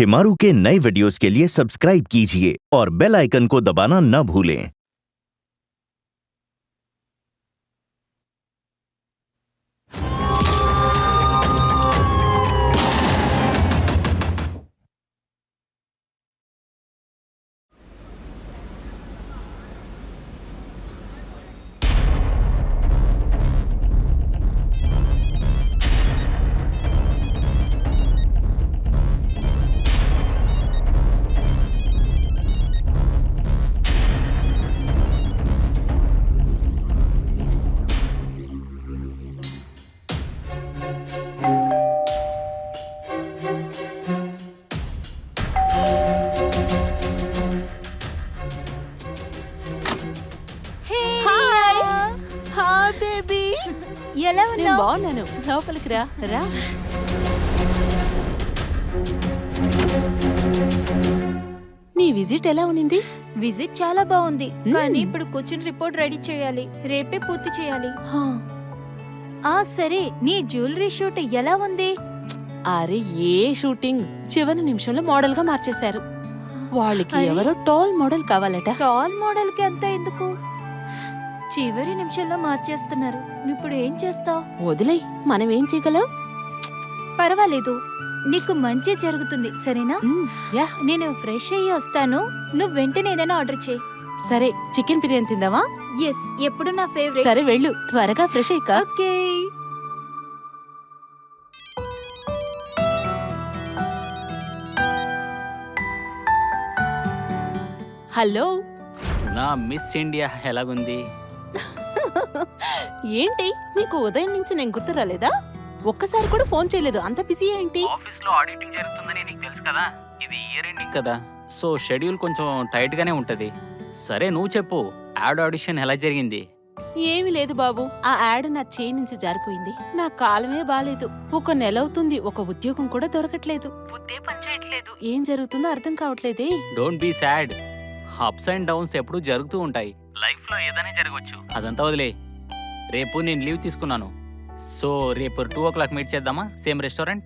शिमारू के नए वीडियोस के लिए सब्सक्राइब कीजिए और बेल आइकन को दबाना न भूलें। ఎలా ఉన్నావు? బాగున్నాను. లోపలికి రా రా. నీ విజిట్ ఎలా ఉన్నింది? విజిట్ చాలా బాగుంది, కానీ ఇప్పుడు కూర్చుని రిపోర్ట్ రెడీ చేయాలి. రేపే పూర్తి చేయాలి. సరే, నీ జ్యువెలరీ షూట్ ఎలా ఉంది? అరే ఏ షూటింగ్ చివరి నిమిషంలో మోడల్ గా మార్చేశారు. వాళ్ళకి ఎవరో టాల్ మోడల్ కావాలట. టాల్ మోడల్ కి అంతా ఎందుకు? చివరి నిమిషంలో మార్చేస్తున్నారు. ఇప్పుడు ఏం చేస్తావు? వదిలేయ్, మనం ఏం చేయగలం? పర్వాలేదు, నీకు మంచి జరుగుతుంది, సరేనా? నేను ఫ్రెష్ అయ్యి వస్తాను, నువ్వు వెంటనే ఏదైనా ఆర్డర్ చేయి. సరే, చికెన్ బిర్యానీ తిందామా? ఎస్, ఎప్పుడు నా ఫేవరెట్. సరే వెళ్ళు, త్వరగా ఫ్రెష్ అయ్యక. ఓకే. హలో, నా మిస్ ఇండియా ఎలాగుంది? ఏంటి నీకు ఉదయం నుంచి నేను గుర్తు రాలేదా? ఒక్కసారి కూడా ఫోన్ చేయలేదు, అంత బిజీ ఏంటి? ఆఫీస్ లో ఆడిటింగ్ జరుగుతుందని నీకు తెలుసు కదా, ఇది ఇయర్ ఎండింగ్ కదా, సో షెడ్యూల్ కొంచెం టైట్ గానే ఉంటది. సరే నువ్వు చెప్పు, యాడ్ ఆడిషన్ ఎలా జరిగింది? ఏమీ లేదు బాబు, ఆ యాడ్ నా చేయి నుంచి జారిపోయింది. నా కాలమే బాలేదు. 1 నెల అవుతుంది, ఒక ఉద్యోగం కూడా దొరకట్లేదు. బుద్ధే పనిచేయట్లేదు. ఏం జరుగుతుందో అర్థం కావట్లేదే. Don't be sad, ups and downs ఎప్పుడూ జరుగుతూ ఉంటాయి. లైఫ్ లో ఏదైనా జరగవచ్చు, అదంతా వదిలే. రేపు నేను లీవ్ తీసుకున్నాను, సో రేపు 2 o'clock మీట్ చేద్దామా, సేమ్ రెస్టారెంట్?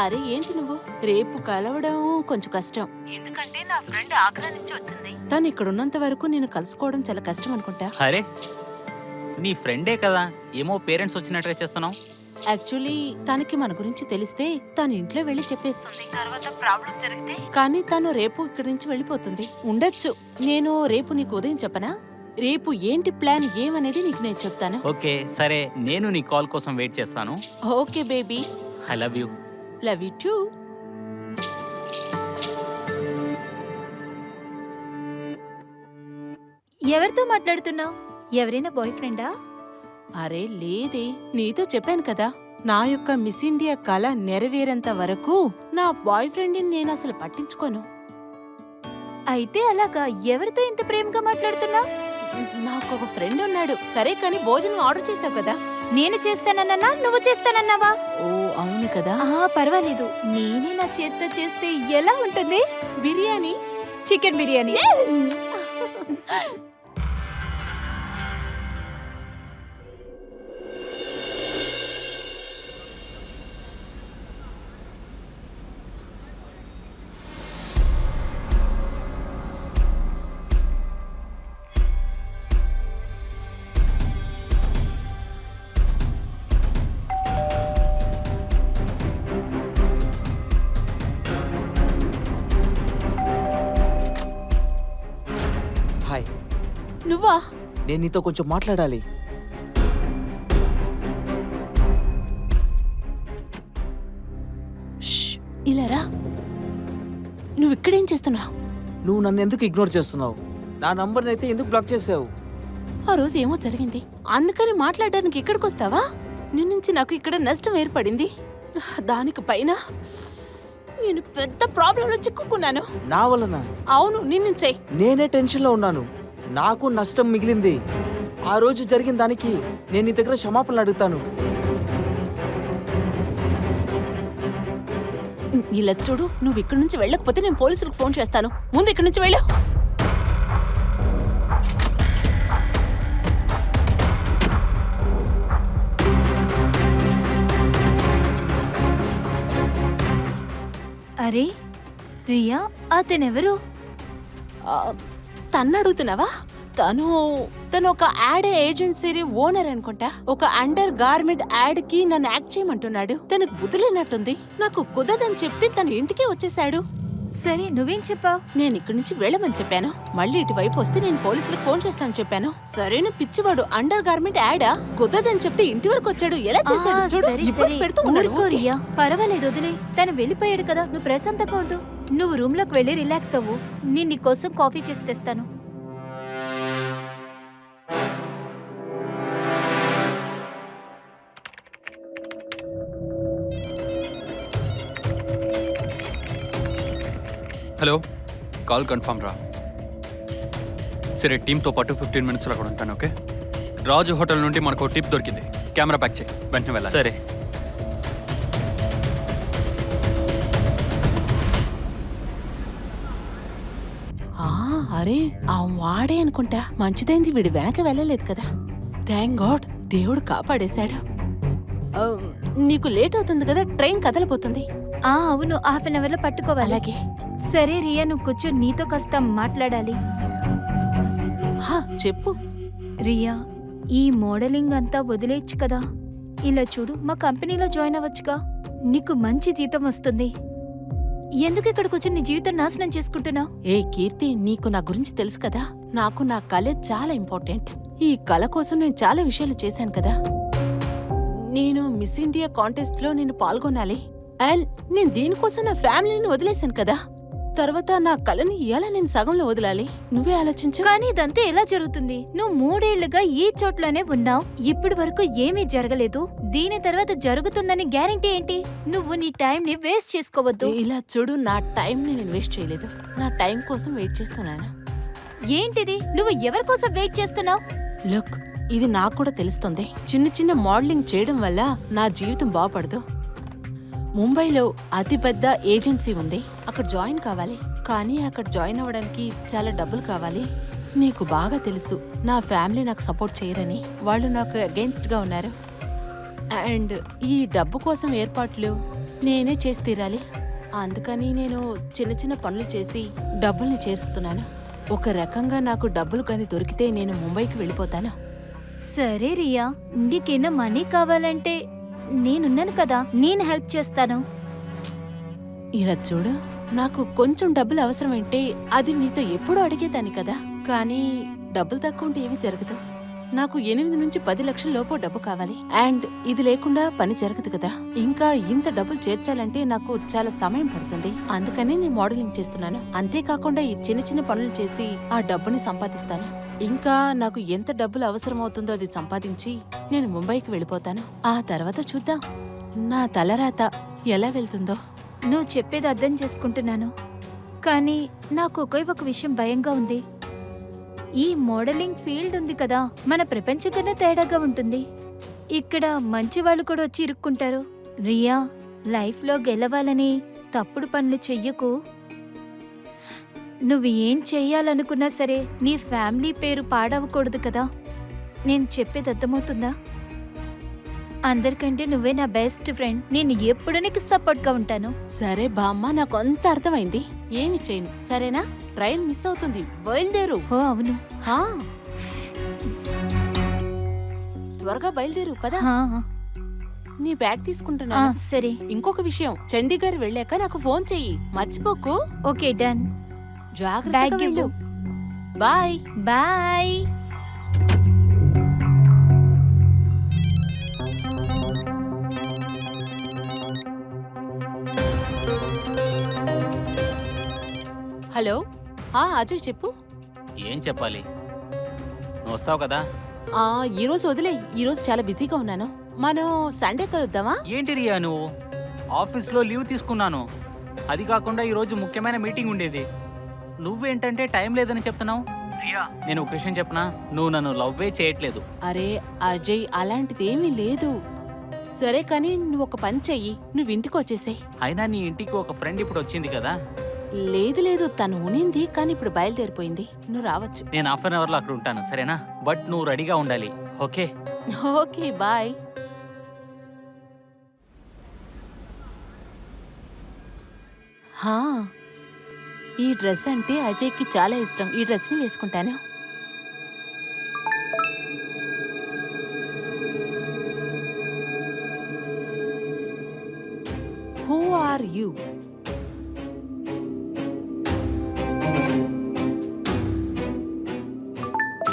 అరే ఏంటి నువ్వు, రేపు కలవడం కొంచెం కష్టం, ఎందుకంటే నా ఫ్రెండ్ ఆగ్రా నుంచి వచ్చింది. తను ఇక్కడ ఉన్నంత వరకు నేను కలుసుకోవడం చాలా కష్టం అనుకుంటా. అరే నీ ఫ్రెండే కదా, ఏమో పేరెంట్స్ వచ్చినట్టుగా చేస్తున్నావు. యాక్చువల్లీ తనకి మన గురించి తెలిస్తే తన ఇంట్లో వెళ్లి చెప్పేస్తుంది, తర్వాత ప్రాబ్లం జరిగితే. కానీ తను రేపు ఇక్కడి నుంచి వెళ్ళిపోతుంది. ఉండొచ్చు, నేను రేపు నీకు ఉదయం చెప్పనా? రేపు ఏంటి ప్లాన్ ఏమనేది నీకు నేను చెప్తాను. ఓకే సరే, నేను నీ కాల్ కోసం వెయిట్ చేస్తాను. Okay baby, I love you. Love you two. ఎవరితో మాట్లాడుతున్నావు? ఎవరైనా బాయ్ ఫ్రెండా? అరే లేదే, నీతో చెప్పాను కదా, నా యొక్క మిస్ ఇండియా కళ నెరవేరేంత వరకు నా బాయ్ ఫ్రెండ్ని నేను అసలు పట్టించుకోను. అయితే అలాగా, ఎవరితో ఇంత ప్రేమగా మాట్లాడుతున్నావు? నాకు ఒక ఫ్రెండ్ ఉన్నాడు. సరే కానీ భోజనం ఆర్డర్ చేసావు కదా. నేను చేస్తానన్నా, నువ్వు చేస్తానన్నావా? ఓ అవును కదా. పర్వాలేదు, నేనే నా చేత్తో చేస్తే ఎలా ఉంటుంది? బిర్యానీ, చికెన్ బిర్యానీ. హాయ్. నువ్వా? నేను నీతో కొంచెం మాట్లాడాలి. ఇలా రా. నువ్వు ఇక్కడేం చేస్తున్నావు? నువ్వు నన్ను ఎందుకు ఇగ్నోర్ చేస్తున్నావు? నా నంబర్ని అయితే ఎందుకు బ్లాక్ చేసావు? ఆ రోజు ఏమో జరిగింది, అందుకని మాట్లాడడానికి ఇక్కడికి వస్తావా? నీ నుంచి నాకు ఇక్కడ నష్టం ఏర్పడింది, దానికి పైన నేను పెద్ద ప్రాబ్లంలో చిక్కుకున్నాను. నా వలన? అవును, నిన్నుంచే. నేనే టెన్షన్లో ఉన్నాను, నాకు నష్టం మిగిలింది. ఆ రోజు జరిగిన దానికి నేను నీ దగ్గర క్షమాపణలు అడుగుతాను. ఇలా చూడు, నువ్వు ఇక్కడి నుంచి వెళ్ళకపోతే నేను పోలీసులకు ఫోన్ చేస్తాను. ముందు ఇక్కడి నుంచి వెళ్ళు. అరే రియా అతనెవరు? ఆ, తన్ను అడుగుతున్నావా? తను ఒక యాడ్ ఏజెన్సీ ఓనర్ అనుకుంటా. ఒక అండర్ గార్మెంట్ యాడ్ కి నన్ను యాక్ట్ చేయమంటున్నాడు. తనకు బుద్ధి లేనట్టుంది. నాకు కుదరదని చెప్తే తన ఇంటికే వచ్చేసాడు. సరే నువ్వేం చెప్పావు? నేను ఇక్కడి నుంచి వెళ్ళమని చెప్పాను. మళ్ళీ ఇటువైపు వస్తే నేను పోలీసులకు ఫోన్ చేస్తాను చెప్పాను. సరైన పిచ్చివాడు. అండర్ గార్మెంట్ యాడా? కుదరదని చెప్తే ఇంటి వరకు వచ్చాడు. ఎలా చేశాడు చూడు. సరే ఇబ్బంది సరే పెడుతూ ఉన్నాడు. ఊరుకో రియా, పర్వాలేదు వదిలే. తను వెళ్ళిపోయాడు కదా, నువ్వు ప్రశాంతంగా ఉండు. నువ్వు రూమ్ లోకి వెళ్ళి రిలాక్స్ అవ్వు. నేను నీకోసం కాఫీ చేసి తెస్తాను. హలో, కాల్ కన్ఫర్మ్ రా. సరే, టీంతో పాటు 15 మినిట్స్లో అక్కడ ఉంటాను. ఓకే, రాజు హోటల్ నుండి మనకు టిప్ దొరికింది. కెమెరా ప్యాక్ చేయి, వెంటనే వెళ్ళాలి. సరే. ఆ, అరే ఆ వాడే అనుకుంటా. మంచిదైంది వీడు వెనక వెళ్ళలేదు కదా. థ్యాంక్ గాడ్, దేవుడు కాపాడేశాడు. ఆ, నీకు లేట్ అవుతుంది కదా, ట్రైన్ కదలిపోతుంది. అవును, హాఫ్ అన్ అవర్ లో పట్టుకోవాలి. అలాగే. సరే రియా, నువ్వు కూర్చో, నీతో కాస్త మాట్లాడాలి. చెప్పు. రియా, ఈ మోడలింగ్ అంతా వదిలేయచ్చు కదా. ఇలా చూడు, మా కంపెనీలో జాయిన్ అవ్వచ్చుగా. నీకు మంచి జీతం వస్తుంది. ఎందుకు ఇక్కడ కూర్చొని నీ జీవితం నాశనం చేసుకుంటున్నావు? ఏ కీర్తి, నీకు నా గురించి తెలుసు కదా. నాకు నా కళ చాలా ఇంపార్టెంట్. ఈ కళ కోసం నేను చాలా విషయాలు చేశాను కదా. నేను మిస్ ఇండియా కాంటెస్ట్ లో నేను పాల్గొనాలి. అండ్ నేను దీనికోసం నా ఫ్యామిలీని వదిలేశాను కదా. తర్వాత నా కళని ఎలా నేను సగంలో వదలాలి? నువ్వే ఆలోచించు. కానీ ఇదంతా ఎలా జరుగుతుంది? నువ్వు 3 ఏళ్లుగా ఈ చోట్లోనే ఉన్నావు. ఇప్పటి వరకు ఏమీ జరగలేదు. దీని తర్వాత జరుగుతుందని గ్యారెంటీ ఏంటి? నువ్వు నీ టైం ని వేస్ట్ చేసుకోవద్దు. ఇలా చూడు, నా టైం ని నేను వేస్ట్ చేయలేదు. నా టైం కోసం వెయిట్ చేస్తున్నాను. ఏంటిది? నువ్వు ఎవరి కోసం వెయిట్ చేస్తున్నావు? లుక్, ఇది నాకు కూడా తెలుస్తుంది. చిన్న చిన్న మోడలింగ్ చేయడం వల్ల నా జీవితం బాగుపడదు. ముంబైలో అతిపెద్ద ఏజెన్సీ ఉంది. అక్కడ జాయిన్ కావాలి. కానీ అక్కడ జాయిన్ అవ్వడానికి చాలా డబ్బులు కావాలి. నీకు బాగా తెలుసు, నా ఫ్యామిలీ నాకు సపోర్ట్ చేయరని. వాళ్ళు నాకు అగెన్స్ట్ గా ఉన్నారు. అండ్ ఈ డబ్బు కోసం ఏర్పాట్లు నేనే చేసి తీరాలి. అందుకని నేను చిన్న చిన్న పనులు చేసి డబ్బుల్ని చేరుస్తున్నాను. ఒక రకంగా నాకు డబ్బులు కానీ దొరికితే నేను ముంబైకి వెళ్ళిపోతాను. సరే రియా, నీకేనా మనీ కావాలంటే నేనున్నాను కదా, నేను హెల్ప్ చేస్తాను. ఇలా చూడు, నాకు కొంచెం డబ్బులు అవసరమంటే అది నీతో ఎప్పుడూ అడిగేదాన్ని కదా. కానీ డబ్బులు తక్కువ ఉంటే ఏమీ జరగదు. నాకు 8 నుంచి 10 లక్షల లోపు డబ్బు కావాలి. అండ్ ఇది లేకుండా పని జరగదు కదా. ఇంకా ఇంత డబ్బులు చేర్చాలంటే నాకు చాలా సమయం పడుతుంది. అందుకనే నేను మోడలింగ్ చేస్తున్నాను. అంతేకాకుండా ఈ చిన్న చిన్న పనులు చేసి ఆ డబ్బుని సంపాదిస్తాను. ఇంకా నాకు ఎంత డబ్బులు అవసరమవుతుందో అది సంపాదించి నేను ముంబైకి వెళ్ళిపోతాను. ఆ తర్వాత చూద్దాం నా తలరాత ఎలా వెళ్తుందో. నువ్వు చెప్పేది అర్థం చేసుకుంటున్నాను. కానీ నాకు ఒకే ఒక విషయం భయంగా ఉంది. ఈ మోడలింగ్ ఫీల్డ్ ఉంది కదా, మన ప్రపంచం కన్నా తేడాగా ఉంటుంది. ఇక్కడ మంచి వాళ్ళు కూడా వచ్చి ఇరుక్కుంటారు. రియా, లైఫ్లో గెలవాలని తప్పుడు పనులు చెయ్యకు. నువ్వు ఏం చెయ్యాలనుకున్నా సరే నీ ఫ్యామిలీ పేరు పాడవకూడదు కదా. నేను చెప్పేది అర్థమవుతుందా? అందరికంటే నువ్వే నా బెస్ట్ ఫ్రెండ్. నేను ఎప్పుడు నీకు సపోర్ట్గా ఉంటాను. సరే బామ్మ, నాకు అంత అర్థమైంది. ఏమి చేయను, సరేనా? ట్రైన్ మిస్ అవుతుంది, బయలుదేరు. ఓ అవును. హా, త్వరగా బయలుదేరు పదా. నీ బ్యాగ్ తీసుకుంటున్నా. సరే. ఇంకొక విషయం, చండీగఢ్ వెళ్ళాక నాకు ఫోన్ చెయ్యి, మర్చిపోకు. Okay, done. జాగ్రత్తగా వెళ్ళు. Bye bye. హలో. అజయ్ చెప్పు. ఏం చెప్పాలి? నువ్వు వస్తావు కదా. ఈ రోజు వదిలే, ఈ రోజు చాలా బిజీగా ఉన్నాను. మనం సండే కలుద్దామా? ఏంటి రియా, నువ్వు ఆఫీస్లో లీవ్ తీసుకున్నాను. అది కాకుండా ఈరోజు ముఖ్యమైన మీటింగ్ ఉండేది. నువ్వేంటంటే టైం లేదని చెప్తున్నావు. రియా, నేను ఒక విషయం చెప్పనా, నువ్వు నన్ను లవ్వే చేయట్లేదు. అరే అజయ్, అలాంటిదేమీ లేదు. సరే కానీ నువ్వు ఒక పని చెయ్యి, నువ్వు ఇంటికి వచ్చేసేయ్. అయినా నీ ఇంటికి ఒక ఫ్రెండ్ ఇప్పుడు వచ్చింది కదా. లేదు లేదు, తను ఉనింది కానీ ఇప్పుడు బయలుదేరిపోయింది. నువ్వు రావచ్చు. నేను హాఫ్ అన్ అవర్లో అక్కడ ఉంటాను, సరేనా? బట్ నువ్వు రెడీగా ఉండాలి, ఓకే? Okay, bye. ఈ డ్రెస్ అంటే అజయ్కి చాలా ఇష్టం. ఈ డ్రెస్ని వేసుకుంటాను. Who are you?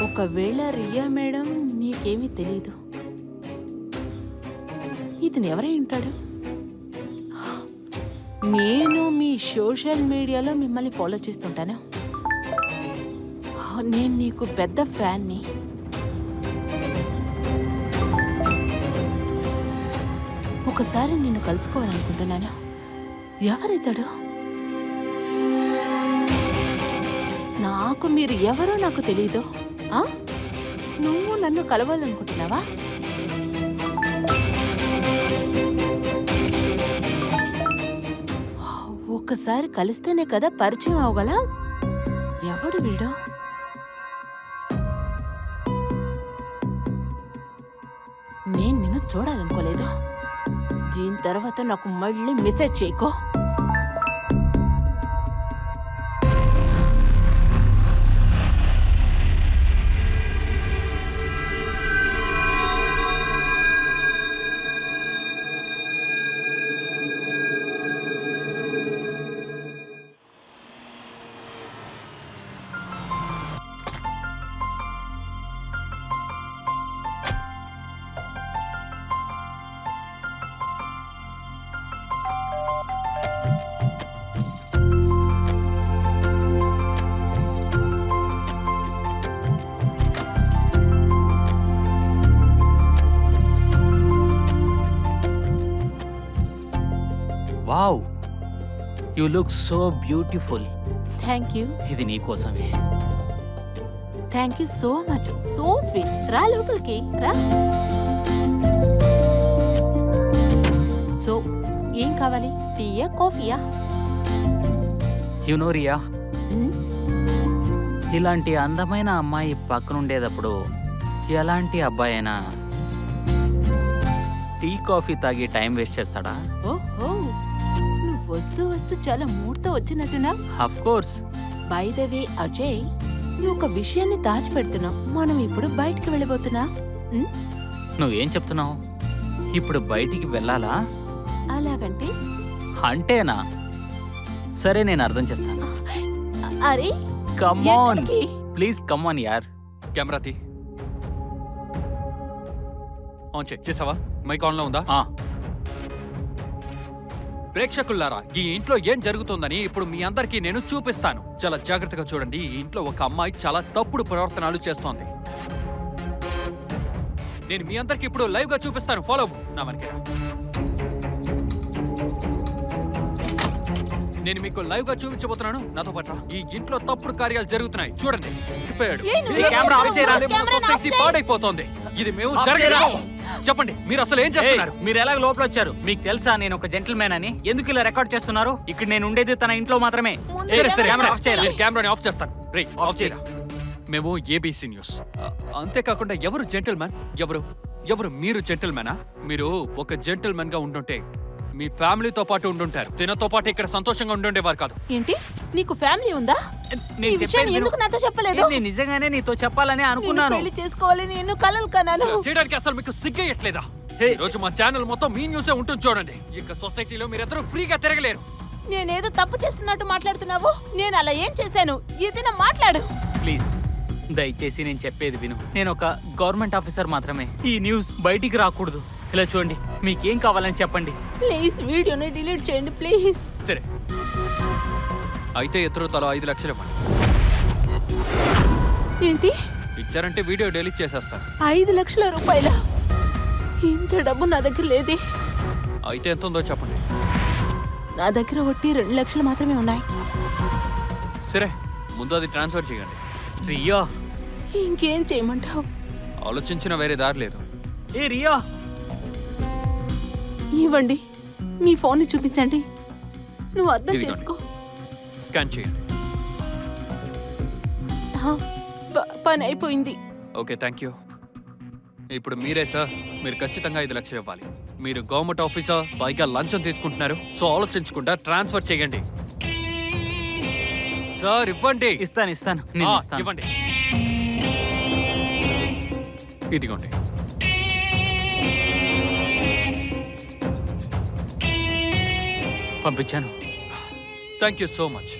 ఒకవేళ రియా మేడం నీకేమీ తెలీదు, ఇతను ఎవరై ఉంటాడు? నేను మీ సోషల్ మీడియాలో మిమ్మల్ని ఫాలో చేస్తుంటాను. నేను నీకు పెద్ద ఫ్యాన్ని. ఒకసారి నిన్ను కలుసుకోవాలనుకుంటున్నాను. ఎవరితడు? నాకు మీరు ఎవరో నాకు తెలీదు. నువ్వు నన్ను కలవాలనుకుంటున్నావా? ఒక్కసారి కలిస్తేనే కదా పరిచయం అవగల. ఎవడు వీడు? నేను నిన్ను చూడాలనుకోలేదు. దీని తర్వాత నాకు మళ్ళీ మెసేజ్ చేయకో. Wow, you look so beautiful. Thank you. ఇది నీకోసమే. Thank you so much. So sweet. రా లోపలికి రా. సో ఏం కావాలి? టీయా కాఫీయా? యు నో రియా, ఇలాంటి అందమైన అమ్మాయి పక్కనుండేటప్పుడు ఎలాంటి అబ్బాయి అయినా టీ కాఫీ తాగి టైం వేస్ట్ చేస్తాడా? ఓహో, నువ్వు వస్తూ వస్తూ చాలా మూడ్తో వచ్చినట్టున్నా. Of course. By the way Ajay, నువ్వు ఒక విషయాన్ని దాచిపెడుతున్నావు. మనం ఇప్పుడు బయటికి వెళ్ళబోతున్నా. నువ్వేం చెప్తున్నావు? ఇప్పుడు బయటికి వెళ్ళాలా? అలాగంటే? అంటేనా? సరే, నేను అర్థం చేస్తాను. అరే come on, please come on యార్. కెమెరా తీ. ఆన్ చెక్ చేసావా? మైక్ ఆన్లో ఉందా? ప్రేక్షకులారా, ఈ ఇంట్లో ఏం జరుగుతుందని ఇప్పుడు మీ అందరికీ నేను చూపిస్తాను. చాలా జాగ్రత్తగా చూడండి. ఈ ఇంట్లో ఒక అమ్మాయి చాలా తప్పుడు ప్రవర్తనలు చేస్తోంది. నేను మీ అందరికి ఇప్పుడు లైవ్ గా చూపిస్తాను. ఫాలో నా మనకి. నేను మీకు లైవ్ గా చూపించబోతున్నాను. నాతో పాటు ఈ ఇంట్లో తప్పుడు కార్యాలు జరుగుతున్నాయి. చూడండి. పాడైపోతోంది. ఇది మేము జరగలేదు. చెప్పండి, మీరు అసలు ఏం చేస్తున్నారు? మీరు ఎలాగ లోపల వచ్చారు? మీకు తెలుసా నేను ఒక జెంటిల్మెన్ అని? ఎందుకు ఇలా రికార్డ్ చేస్తున్నారు? ఇక్కడ నేను ఉండేది తన ఇంట్లో మాత్రమే. కెమెరాని ఆఫ్ చేస్తాను. రే, ఆఫ్ చేయరా. మేము ఏబీసీ న్యూస్. అంతేకాకుండా ఎవరు జెంటిల్మెన్? ఎవరు మీరు జెంటిల్మెనా? మీరు ఒక జెంటిల్మెన్ గా ఉండుంటే మీ ఫ్యామిలీతో పాటు ఉండుంటారు. తినతో పాటు ఇక్కడ సంతోషంగా ఉండుండేవారు కాదు. ఏంటి, నీకు ఫ్యామిలీ ఉందా? ఎందుకు నాతో చెప్పలేదు? నేను నిజంగానే నీతో చెప్పాలని అనుకున్నాను. పెళ్లి చేసుకోవాలి నేను కలలు కన్నాను. చేయడానికి అసలు మీకు సిగ్గేయట్లేదా? ఈ రోజు మా ఛానల్ మొత్తం మీ న్యూసే ఉంటుంది చూడండి. ఇక సొసైటీలో మీరెద్దరూ ఫ్రీగా తిరగలేరు. నేనేదో తప్పు చేస్తున్నట్టు మాట్లాడుతున్నావు. నేను అలా ఏం చేశాను? ఏదైనా మాట్లాడు ప్లీజ్. దయచేసి నేను చెప్పేది విను. నేను ఒక గవర్నమెంట్ ఆఫీసర్ మాత్రమే. ఈ న్యూస్ బయటికి రాకూడదు. ఇలా చూడండి, మీకేం కావాలని చెప్పండి. ప్లీజ్ వీడియోని డిలీట్ చేయండి ప్లీజ్. సరే, అయితే ఇద్దరు తలో 5 లక్షలు ఇవ్వండి. ఏంటి ఇచ్చారంటే వీడియో డిలీట్ చేసేస్తాను. 5 లక్షల రూపాయల? ఇంత డబ్బు నా దగ్గర లేదే. అయితే ఎంత ఉందో చెప్పండి. నా దగ్గర వట్టి 2 లక్షలు మాత్రమే ఉన్నాయి. సరే, ముందు అది ట్రాన్స్ఫర్ చేయండి. రియా, ఇంకేం చేయమంటావు? ఆలోచించిన వేరే దారి లేదు. ఏ రియా, ఇవ్వండి, మీ ఫోన్ని చూపించండి. నువ్వు అర్థం ఇదిగోండి. చేసుకో. స్కాన్ చేయండి. పని అయిపోయింది. Okay, thank you. ఇప్పుడు మీరే సార్, మీరు ఖచ్చితంగా 5 లక్షలు ఇవ్వాలి. మీరు గవర్నమెంట్ ఆఫీసర్, పైగా లంచం తీసుకుంటున్నారు. సో ఆలోచించకుండా ట్రాన్స్ఫర్ చేయండి. సార్ ఇవ్వండి. ఇస్తాను నేను ఆ, ఇస్తాను. ఇవ్వండి. ఇదిగోండి. పంపించాను. థ్యాంక్ యూ సో మచ్.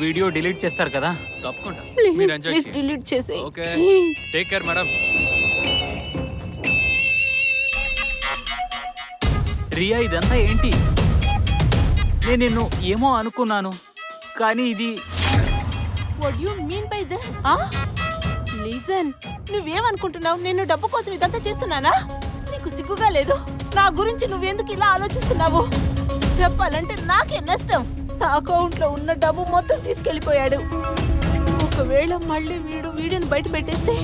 వీడియో డిలీట్ చేస్తారు కదా. తప్పకుండా ప్లీజ్ మీరు ఎంజాయ్ ప్లీజ్ చేయండి. డిలీట్ చేసి okay take care madam. Riya ఇదంతా ఏంటి? నేను నిన్ను ఏమో అనుకున్నాను, కానీ ఇది what you mean by that? Listen, నువ్వేమనుకుంటున్నావు? నేను డబ్బు కోసం ఇదంతా చేస్తున్నానా? నీకు సిగ్గుగా లేదు? నా గురించి నువ్వెందుకు ఇలా ఆలోచిస్తున్నావు? చెప్పాలంటే నాకే నష్టం. నా అకౌంట్లో ఉన్న డబ్బు మొత్తం తీసుకెళ్లిపోయాడు. ఒకవేళ మళ్ళీ వీడియోని బయట పెట్టేస్తే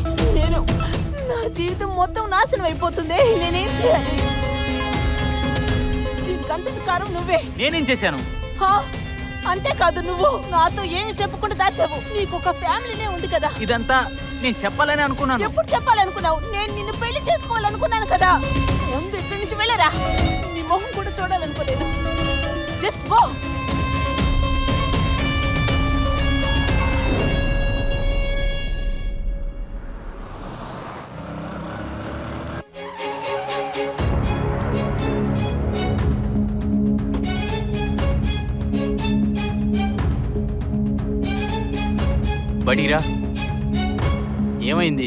నా జీవితం మొత్తం నాశనం అయిపోతుంది. నేనేం చేయాలి? దీనికంతటి కారణం నువ్వే. నేనేం చేశాను? హా? అంతేకాదు, నువ్వు నాతో ఏమి చెప్పకుండా దాచావు. నీకు ఒక ఫ్యామిలీనే ఉంది కదా. ఇదంతా నేను చెప్పాలని అనుకున్నాను. ఎప్పుడు చెప్పాలనుకున్నావు? నేను నిన్ను పెళ్లి చేసుకోవాలనుకున్నాను కదా. ముందు ఇక్కడి నుంచి వెళ్ళరా. నీ మొహం కూడా చూడాలనుకోలేదు. Just go. బడీరా, ఏమైంది?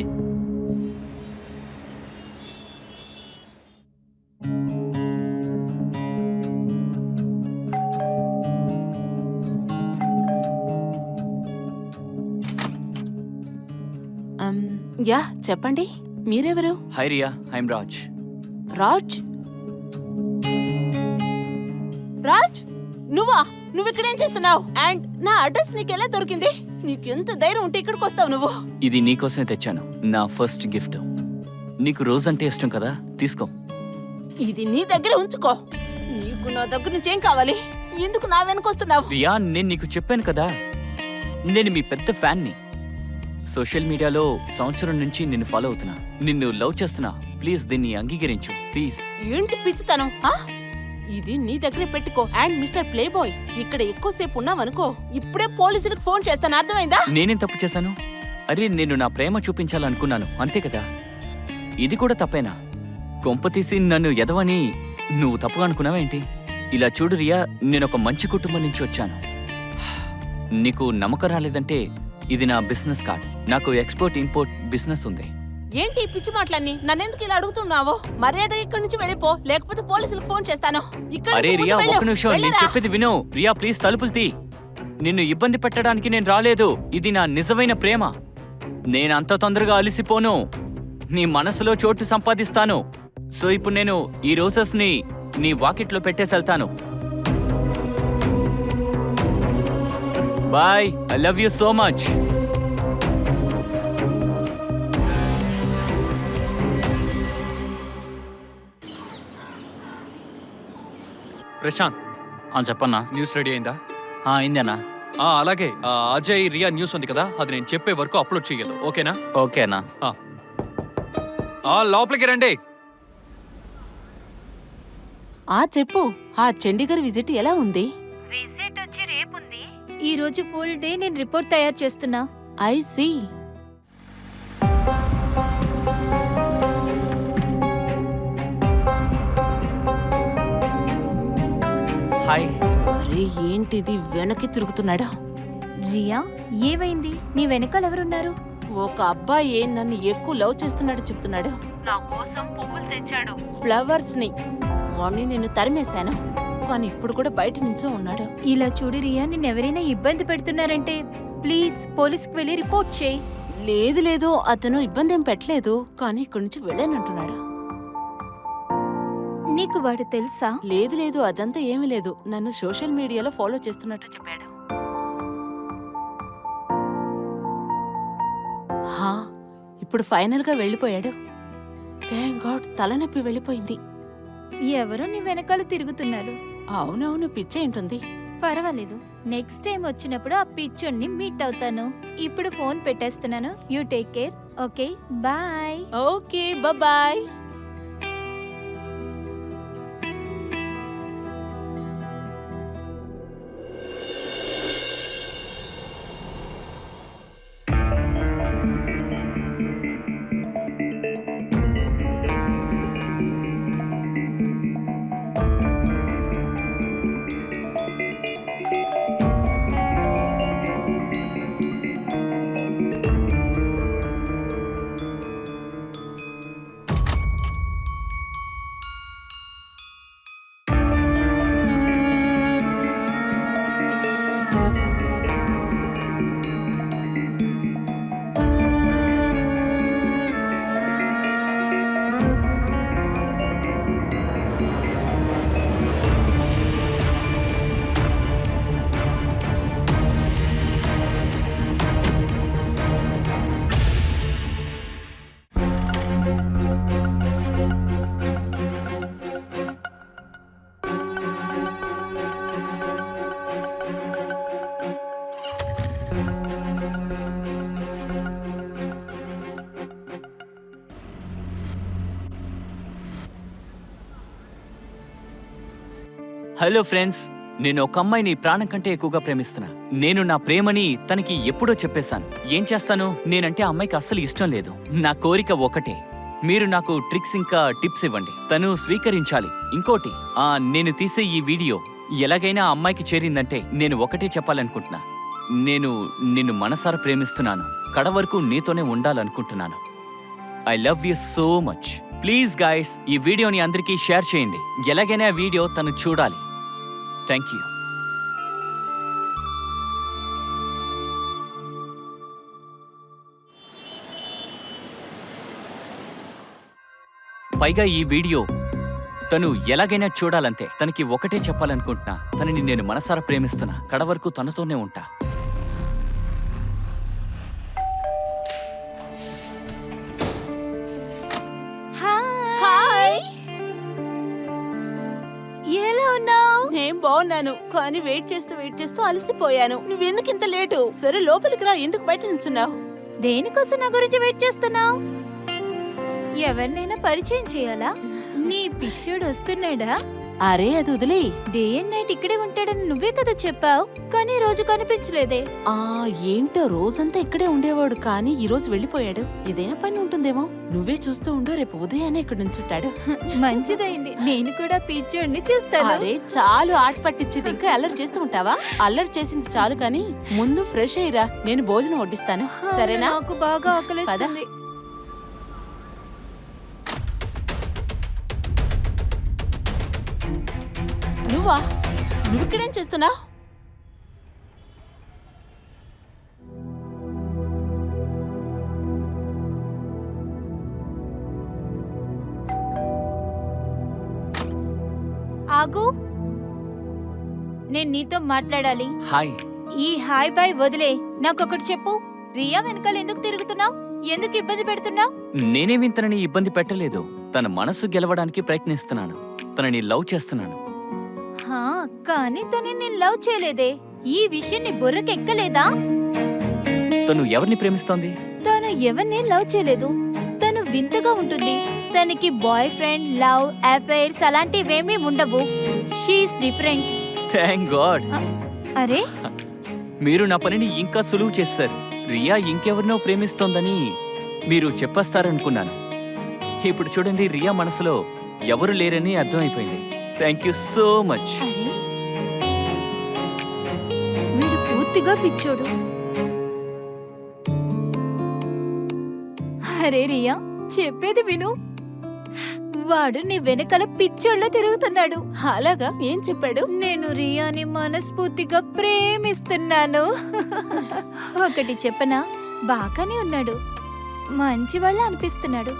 యా, చెప్పండి. మీరెవరు? Hi Riya, I'm Raj. రాజ్? రాజ్, నువ్వా? నువ్వు ఇక్కడేం చేస్తున్నావు? అండ్ నా అడ్రస్ నీకెలా దొరికింది? నీకెంత ధైర్యం ఉంటే ఇక్కడికి వస్తావు నువ్వు? ఇది నీకోసమే తెచ్చాను, నా ఫస్ట్ గిఫ్ట్. నీకు రోజ్ అంటే ఇష్టం కదా, తీసుకో. ఇది నీ దగ్గర ఉంచుకో. నీకు నా దగ్గర నుంచి ఏం కావాలి? ఎందుకు నా వెనకొస్తున్నావు? రియా, నేను నీకు చెప్పాను కదా, నేను మీ పెద్ద ఫ్యాన్ని. సోషల్ మీడియాలో సంవత్సరం నుంచి నిన్ను ఫాలో అవుతున్నా, నిన్ను లవ్ చేస్తున్నా. ప్లీజ్ దీన్ని అంగీకరించు, ప్లీజ్. ఏంటి పిచ్చితనం? ఇది నీ దగ్గరే పెట్టుకో. అండ్ మిస్టర్ ప్లే బాయ్, ఇక్కడ ఎక్కువసేపు ఉన్నావనుకో ఇప్పుడే పోలీసులకు ఫోన్ చేస్తాను, అర్థమైందా? నేనేం తప్పు చేశాను? అరే, నేను నా ప్రేమ చూపించాలనుకున్నాను, అంతే కదా. ఇది కూడా తప్పేనా? కొంపతీసి నన్ను ఎదవని నువ్వు తప్పుగా అనుకున్నావేంటి? ఇలా చూడు రియా, నేను ఒక మంచి కుటుంబం నుంచి వచ్చాను. నీకు నమ్మకం రాలేదంటే ఇది నా బిజినెస్ కార్డ్. నాకు ఎక్స్పోర్ట్ ఇంపోర్ట్ బిజినెస్ ఉంది. ఏంటి ఈ పిచ్చి మాటలన్నీ? నన్నెందుకు ఇలా అడుగుతున్నావు? మర్యాద ఇక్కడి నుంచి వెళ్ళిపో, లేకపోతే పోలీసులకు ఫోన్ చేస్తాను. ఇక్కడ అరే రియా, ఒక్క నిమిషం, నేను చెప్పేది విను. రియా ప్లీజ్ తలుపులు తీ. నిన్ను ఇబ్బంది పెట్టడానికి నేను రాలేదు. ఇది నా నిజమైన ప్రేమ. నేను అంత తొందరగా అలిసిపోను. నీ మనసులో చోటు సంపాదిస్తాను. సో ఇప్పుడు నేను ఈ రోజెస్ ని నీ వాకిట్లో పెట్టేసి వెళ్తాను. Bye, I love you so much. Prashant, చెప్పన్నా. న్యూస్ రెడీ అయిందా? అయిందన్నా. అలాగే అజయ్ రియా న్యూస్ ఉంది కదా, అది నేను చెప్పే వరకు అప్లోడ్ చేయదు. ఓకేనా? ఓకేనా. లోపలికి రండి. చెప్పు, ఆ చండీగఢ్ విజిట్ ఎలా ఉంది? విజిట్ వచ్చి రేపుంది. ఈ రోజు ఫుల్ డే నేను రిపోర్ట్ తయారు చేస్తున్నా. I see. హాయ్. అరే ఏంటిది, వెనక్కి తిరుగుతున్నాడా? రియా, ఏమైంది? నీ వెనకాల ఎవరున్నారు? ఒక అబ్బాయి నన్ను ఎక్కువ లవ్ చేస్తున్నాడు చెప్తున్నాడు. నా కోసం పువ్వులు తెచ్చాడు, ఫ్లవర్స్ ని. వాణ్ణి నేను తరిమేశాను, కానీ ఇప్పుడు కూడా బయట నుంచో ఉన్నాడు. ఇలా చూడు రియా, నిన్నెవరైనా ఇబ్బంది పెడుతున్నారంటే ప్లీజ్ పోలీస్కి వెళ్ళి రిపోర్ట్ చేయి. లేదు, అతను ఇబ్బంది ఏం పెట్టలేదు, కానీ ఇక్కడి నుంచి వెళ్ళానంటున్నాడు. నీకు వాడు తెలుసా? లేదు, అదంతా ఏమీ లేదు. నన్ను సోషల్ మీడియాలో ఫాలో చేస్తున్నట్టు చెప్పాడు. ఇప్పుడు ఫైనల్ గా వెళ్ళిపోయాడు. థ్యాంక్ గాడ్, తలనొప్పి వెళ్ళిపోయింది. ఎవరో నీ వెనకాల తిరుగుతున్నారు. అవునవును, పిచ్చేంటుంది. పర్వాలేదు, నెక్స్ట్ టైం వచ్చినప్పుడు ఆ పిచ్చోన్ని మీట్ అవుతాను. ఇప్పుడు ఫోన్ పెట్టేస్తున్నాను. You take care. Okay, bye. Okay, bye. Hello friends, నేను ఒక అమ్మాయిని ప్రాణం కంటే ఎక్కువగా ప్రేమిస్తున్నా. నేను నా ప్రేమని తనకి ఎప్పుడో చెప్పేశాను. ఏం చేస్తాను, నేనంటే ఆ అమ్మాయికి అస్సలు ఇష్టం లేదు. నా కోరిక ఒకటే, మీరు నాకు ట్రిక్స్ ఇంకా టిప్స్ ఇవ్వండి. తను స్వీకరించాలి. ఇంకోటి, నేను తీసే ఈ వీడియో ఎలాగైనా ఆ అమ్మాయికి చేరిందంటే నేను ఒకటే చెప్పాలనుకుంటున్నా. నేను నిన్ను మనసారా ప్రేమిస్తున్నాను. కడ వరకు నీతోనే ఉండాలనుకుంటున్నాను. I love you so much. Please guys, ఈ వీడియోని అందరికీ షేర్ చేయండి. ఎలాగైనా ఆ వీడియో తను చూడాలి. Thank you. పైగా ఈ వీడియో తను ఎలాగైనా చూడాలంతే. తనకి ఒకటే చెప్పాలనుకుంటున్నా, తనని నేను మనసారా ప్రేమిస్తున్నా. కడ వరకు తనతోనే ఉంటా. హాయ్, ఎలా ఉన్నావు? నేను బాగున్నాను, కానీ వెయిట్ చేస్తూ అలసిపోయాను. నువ్వెందుకు ఇంత లేటు? సరే లోపలికి రా, ఎందుకు బయట నుంచున్నావు? దేనికోసం నా గురించి వెయిట్ చేస్తున్నావు? ఎవరినైనా పరిచయం చేయాలా? నీ పిచ్చోడు వస్తున్నాడా? అరే అది వదిలే. డే అండ్ నైట్ ఇక్కడే ఉంటాడని నువ్వే కదా చెప్పావు, కానీ రోజు కనిపించలేదే. ఏంటో రోజంతా ఇక్కడే ఉండేవాడు, కానీ ఈ రోజు వెళ్ళిపోయాడు. ఏదైనా పని ఉంటుందేమో. నువ్వే చూస్తూ ఉండు, రేపు ఉదయాన్నే ఇక్కడ నుంచుంటాడు. మంచిదైంది, నేను కూడా పిచ్చోడిని చూస్తాను. అరే చాలు ఆట పట్టించేది, ఇంకా అల్లరి చేస్తూ ఉంటావా? అల్లరి చేసింది చాలు, కానీ ముందు ఫ్రెష్ అయ్యిరా, నేను భోజనం వడ్డిస్తాను. సరేనా? నాకు బాగా ఆకలిస్తుంది. నువ్వా? నువ్విక్కడేం చేస్తున్నావు? ఆగు, నేను నీతో మాట్లాడాలి. హాయ్. ఈ హాయ్ బాయ్ వదిలే, నాకొకటి చెప్పు. రియా వెనకాల ఎందుకు తిరుగుతున్నావు? ఎందుకు ఇబ్బంది పెడుతున్నావు? నేనేమి తనని ఇబ్బంది పెట్టలేదు. తన మనసు గెలవడానికి ప్రయత్నిస్తున్నాను. తనని లవ్ చేస్తున్నాను. కానీ తనని నేను లవ్ చేయలేదే. ఈ విషయం నీ బుర్రకెక్కలేదా? తను ఎవరిని ప్రేమిస్తోంది? తను ఎవరిని లవ్ చేయలేదు. తను వింతగా ఉంటుంది. తనకి బాయ్ ఫ్రెండ్, లవ్, అఫైర్స్ అలాంటివేమీ ఉండవు. She's different. Thank God. అరే, మీరు నా పనిని ఇంకా సులువు చేశారు. రియా ఇంకెవరినో ప్రేమిస్తోందని మీరు చెప్పేస్తారనుకున్నాను. ఇప్పుడు చూడండి, రియా మనసులో ఎవరు లేరని అర్థమైపోయింది. Thank you so much. అరే, వీడు పూర్తిగా పిచ్చోడు. అరే రియా, చెప్పేది విను. వాడు నీ వెనకాల పిచ్చోళ్ళ తిరుగుతున్నాడు. అలాగా? ఏం చెప్పాడు? నేను రియాని మనస్ఫూర్తిగా ప్రేమిస్తున్నాను. ఒకటి చెప్పనా, బాగానే ఉన్నాడు, మంచివాళ్ళ అనిపిస్తున్నాడు.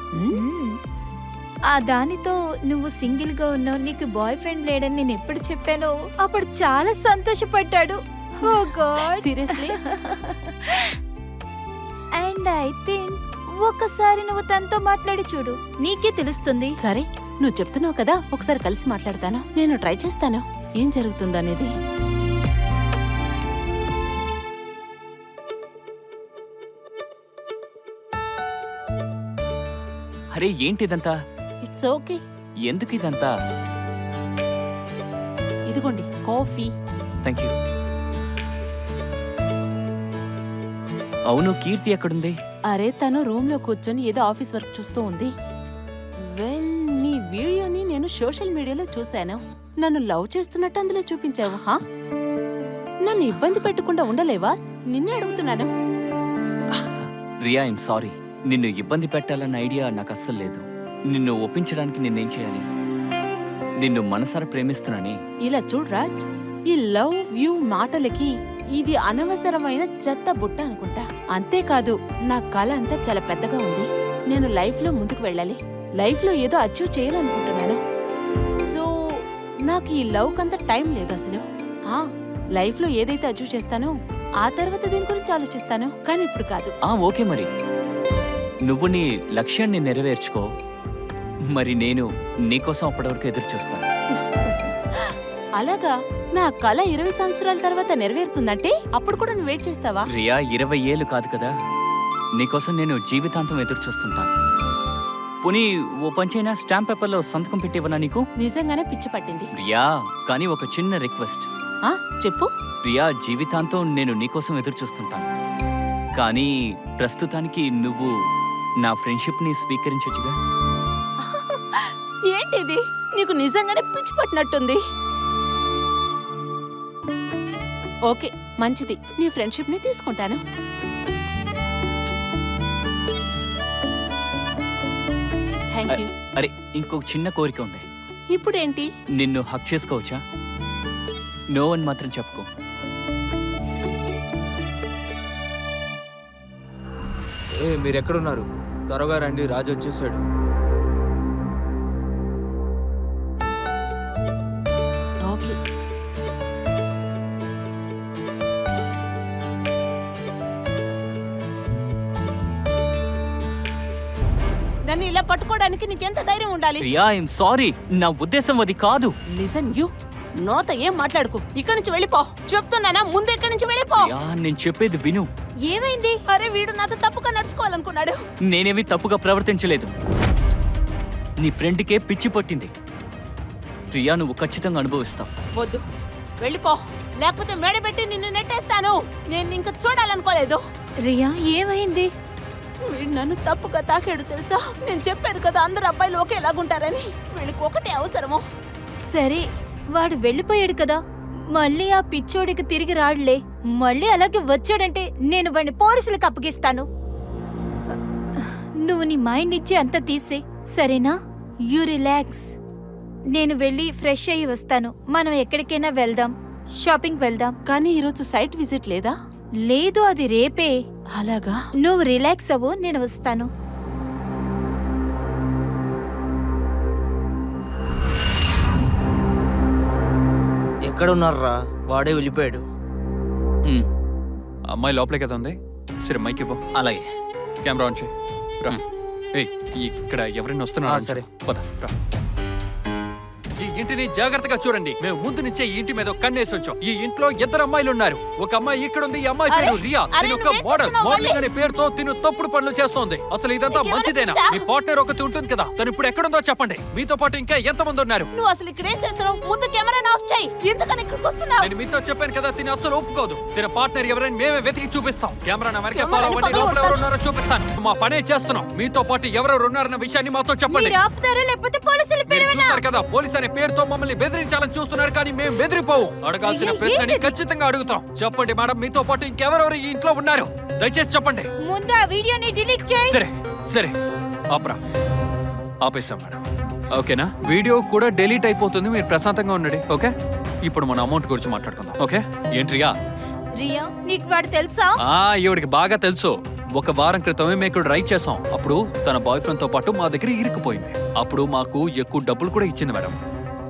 ఆ దానితో నువ్వు సింగిల్ గా ఉన్నావు, నీకు బాయ్ ఫ్రెండ్ లేడని నేను ఎప్పుడు చెప్పానో అప్పుడు చాలా సంతోషపడ్డాడు. Oh god, seriously? And I think ఒకసారి నువ్వు తనతో మాట్లాడి చూడు, నీకే తెలుస్తుంది. సరే, నువ్వు చెప్తున్నావు కదా, ఒకసారి కలిసి మాట్లాడతాను. నేను ట్రై చేస్తాను ఏం జరుగుతుందనేది. అరే ఏంటిదంతా? It's okay. ఎందుకు ఇదంతా? ఇదిగోండి కాఫీ. Thank you. అవును, కీర్తి ఎక్కడుంది? అరే తను రూమ్ లో కూర్చొని ఏదో ఆఫీస్ వర్క్ చూస్తూ ఉంది. వెల్, నీ వీడియోని నేను సోషల్ మీడియాలో చూశాను. నన్ను లవ్ చేస్తున్నట్టు అందులో చూపించావు. నన్ను ఇబ్బంది పెట్టకుండా ఉండలేవా? నిన్నే అడుగుతున్నాను. Riya, I'm sorry. నిన్ను ఇబ్బంది పెట్టాలన్న ఐడియా నాకు అస్సలు లేదు. నిన్ను ఒప్పించడానికి నిన్నేం చేయాలి? నిన్ను మనసారా ప్రేమిస్తున్నానే. ఇలా చూడు రాజ్, ఈ లవ్ యూ మాటలకి ఇది అనవసరమైన చెత్త బుట్ట అనుకుంటా. అంతేకాదు, నా కళ అంతా చాలా పెద్దగా ఉంది. నేను లైఫ్ లో ముందుకు వెళ్ళాలి, లైఫ్ లో ఏదో అచీవ్ చేయాలనుకుంటున్నాను. సో నాకు ఈ లవ్ కంత టైం లేదు అసలు. లైఫ్ లో ఏదైతే అచీవ్ చేస్తానో ఆ తర్వాత దీని గురించి ఆలోచిస్తాను, కానీ ఇప్పుడు కాదు. ఓకే, మరి నువ్వు నీ లక్ష్యాన్ని నెరవేర్చుకో. మరి నేను నీకోసం అప్పటివరకు ఎదురు చూస్తాను. అలాగా? నా కళ 20 సంవత్సరాల తర్వాత నెరవేరుతుందంటే అప్పుడు కూడా నువ్వు వెయిట్ చేస్తావా? రియా, 20 ఏళ్ళు కాదు కదా. నీకోసం నేను జీవితాంతం ఎదురు చూస్తుంటాను. పోనీ ఓ పంచైనా స్టాంప్ పేపర్లో సంతకం పెట్టివనా నీకు? నిజంగానే పిచ్చి పట్టింది. రియా, కానీ ఒక చిన్న రిక్వెస్ట్. ఆ చెప్పు. రియా, జీవితాంతం నేను నీకోసం ఎదురు చూస్తుంటాను. కానీ ప్రస్తుతానికి నువ్వు నా ఫ్రెండ్షిప్ని స్వీకరించొచ్చుగా? ఏంటిది? నీకు నిజంగానే పిచ్చి పట్టినట్టుంది. ఓకే, మంచిది. నీ ఫ్రెండ్షిప్ ని తీసుకుంటాను. Thank you. అరే, ఇంకొక చిన్న కోరిక ఉంది. ఇప్పుడేంటి? నిన్ను హక్ చేసుకోవచ్చా? నో అని మాత్రం చెప్పుకో. మీరు ఎక్కడున్నారు? త్వరగా రండి, రాజు వచ్చేసాడు. ఓకే. నన్ను ఇలా పట్టుకోవడానికి నీకెంత ధైర్యం ఉండాలి? Riya, I'm sorry. నా ఉద్దేశం అది కాదు. Listen you. నోత ఏం మాట్లాడుకు. ఇక్కడి నుంచి వెళ్ళిపో. చెప్తున్నానా, ముందు ఇక్కడి నుంచి వెళ్ళిపో. రియా, నేను చెప్పేది విను. ఏమైంది? అరే, వీడు నాతో తప్పుగా నడుచుకోవాలనుకున్నాడు. నేనేమి తప్పుగా ప్రవర్తించలేదు. నీ ఫ్రెండ్కే పిచ్చి పట్టింది. రియా, నువ్వు ఖచ్చితంగా అనుభవిస్తావు. వద్దు, వెళ్ళిపో. లేకపోతే మేడబెట్టి నిన్ను నెట్టేస్తాను. నేను ఇంక చూడాలనుకోలేదు. రియా, ఏమైంది? వీడు నన్ను తప్పుగా తాకాడు తెలుసా? నేను చెప్పాను కదా, అందరు అబ్బాయిలు ఒకేలాగుంటారని. వీడికి ఒకటే అవసరము. సరే, వాడు వెళ్ళిపోయాడు కదా, మళ్ళీ ఆ పిచ్చోడికి తిరిగి రాడులే. మళ్ళీ అలాగే వచ్చాడంటే నేను వాడిని పోలీసులకు అప్పగిస్తాను. నువ్వు నీ మైండ్ ఇచ్చి అంతా తీసే, సరేనా? You relax. నేను వెళ్ళి ఫ్రెష్ అయ్యి వస్తాను. మనం ఎక్కడికైనా వెళ్దాం, షాపింగ్ వెళ్దాం. కానీ ఈరోజు సైట్ విజిట్ లేదా? లేదు, అది రేపే. అలాగా? నువ్వు రిలాక్స్ అవ్వు, నేను వస్తాను. ఎక్కడున్నారా? వాడే వెళ్ళిపోయాడు. మ్మ్. అమ్మాయి లోపలే కదా ఉంది. సరే, మైక్ ఇవ్వు. అలాగే. కెమెరా ఆన్ చేయి. రా. ఏయ్, ఇక్కడ ఎవరైనా వస్తున్నారు? సరే. పద, రా. ఈ ఇంటిని జాగ్రత్తగా చూడండి. మేము ముందు నుంచే ఈ ఇంటి మీద ఒక కన్నేసి వచ్చాం. ఈ ఇంట్లో ఇద్దరు అమ్మాయిలు ఉన్నారు. ఒక అమ్మాయి ఇక్కడ ఉంది. ఈ అమ్మాయి పేరు అరే, రియా. అరే, తిను ఒక నువ్వేం మోడల్. చేస్తున్నావు మోడలింగ్ మళ్ళీ? అనే పేరుతో తిను తప్పుడు పనులు చేస్తోంది. అసలు ఇదంతా నీకెవరు మంచిదేనా? పిచ్చా? మీ పార్ట్నర్ ఒకటి ఉంటుంది కదా, తను ఇప్పుడు ఎక్కడుందో చెప్పండి. మీతో పాటు ఇంకా ఎంతమంది ఉన్నారు? నువ్వు అసలు ఇక్కడ ఏం చేస్తున్నావు? ముందు కెమెరాను ఆఫ్ చేయి. ఎందుకని ఇక్కడికి వస్తున్నావు? నేను మీతో చెప్పాను కదా, తిని అసలు ఒప్పుకోదు. తిన పార్ట్నర్ ఎవరైనా మేమే వెతికి చూపిస్తాం. కెమెరా వెనక ఫాలో అవ్వండి. కెమెరాని లోపల ఎవరు ఉన్నారో చూపిస్తాను. మా పనే చేస్తున్నాం. మీతో పాటు ఎవరెవరు ఉన్నారన్న విషయాన్ని మాతో చెప్పండి. మీరు ఆపుతారా లేకపోతే పోలీసులు మీరు పిలవనా? చూశారు కదా, పోలీస్ అనే పేరుతో మమ్మల్ని బెదిరించాలని చూస్తున్నారు. కానీ మేము బెదిరిపోవు. అడగాల్సిన ఏంటిది? ప్రశ్నని ఖచ్చితంగా అడుగుతాం. చెప్పండి మేడం, మీతో పాటు ఇంకెవరెవరు ఈ ఇంట్లో ఉన్నారు? దయచేసి చెప్పండి. ముందు ఆ వీడియోని డిలీట్ చేయి. సరే సరే, ఆపరా. ఆపేస్తాం మేడం. ఓకేనా? వీడియో కూడా డిలీట్ అయిపోతుంది. మీరు ప్రశాంతంగా ఉండండి. ఓకే, ఇప్పుడు మన అమౌంట్ గురించి మాట్లాడుకుందాం. ఓకే, ఏంట్రియా? రియా, నీకు వాడు తెలుసా? ఈవిడికి బాగా తెలుసు. ఒక వారం క్రితమే మేము ఇక్కడ రైడ్ చేసాం. అప్పుడు తన బాయ్ ఫ్రెండ్ తో పాటు మా దగ్గర ఇరుక్కుపోయింది. అప్పుడు మాకు ఎక్కువ డబ్బులు కూడా ఇచ్చింది మేడం.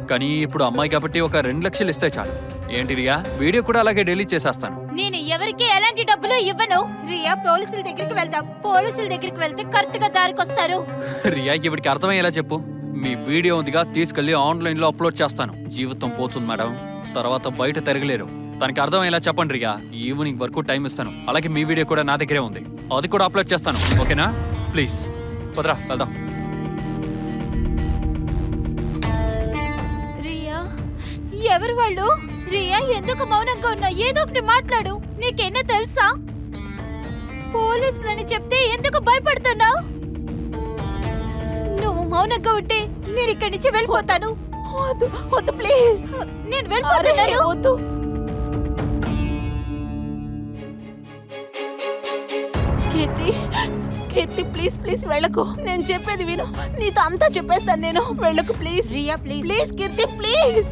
కానీ ఇప్పుడు అమ్మాయి కాబట్టి ఒక 2 లక్షలు ఇస్తే చాలు. ఏంటి రియా, వీడియో కూడా అలాగే డిలీట్ చేసేస్తాను. నేను ఎవరికి ఎలాంటి డబ్బులు ఇవ్వను. రియా, పోలీసుల దగ్గరికి వెళ్దాం. పోలీసుల దగ్గరికి వెళ్తే కరెక్ట్ గా దారికొస్తారు. రియా, ఇవిడికి అర్థమయ్యేలా చెప్పు. మీ వీడియో ఉందిగా, తీసుకెళ్లి ఆన్లైన్ లో అప్లోడ్ చేస్తాను. జీవితం పోతుంది మేడం, తర్వాత బయట తిరగలేరు. తనకి అర్థమయ్యేలా చెప్పండి రియా. ఈవినింగ్ వరకు టైం ఇస్తాను. అలాగే మీ వీడియో కూడా నా దగ్గరే ఉంది, అది కూడా అప్లోడ్ చేస్తాను. ఓకేనా? ప్లీజ్ పదరా, వెళ్దాం. రియా, ఎవరు వాళ్ళు? రియా, ఎందుకు మౌనంగా ఉన్నావు? ఏదో ఒకటి మాట్లాడు. నీకెన్నో తెలుసా? పోలీసులని చెప్తే ఎందుకు భయపడుతున్నావు? నువ్వు మౌనంగా ఉంటే నేను ఇక్కడి నుంచి వెళ్ళిపోతాను. వద్దు వద్దు, ప్లీజ్. నేను వెళ్ళిపోతున్నాను. వద్దు. కీర్తి, కీర్తి, ప్లీజ్ ప్లీజ్ వెళ్ళకు. నేను చెప్పేది విను. నీతో అంతా చెప్పేస్తాను నేను. వెళ్ళకు please. Riya, please. Please Keerthi, please.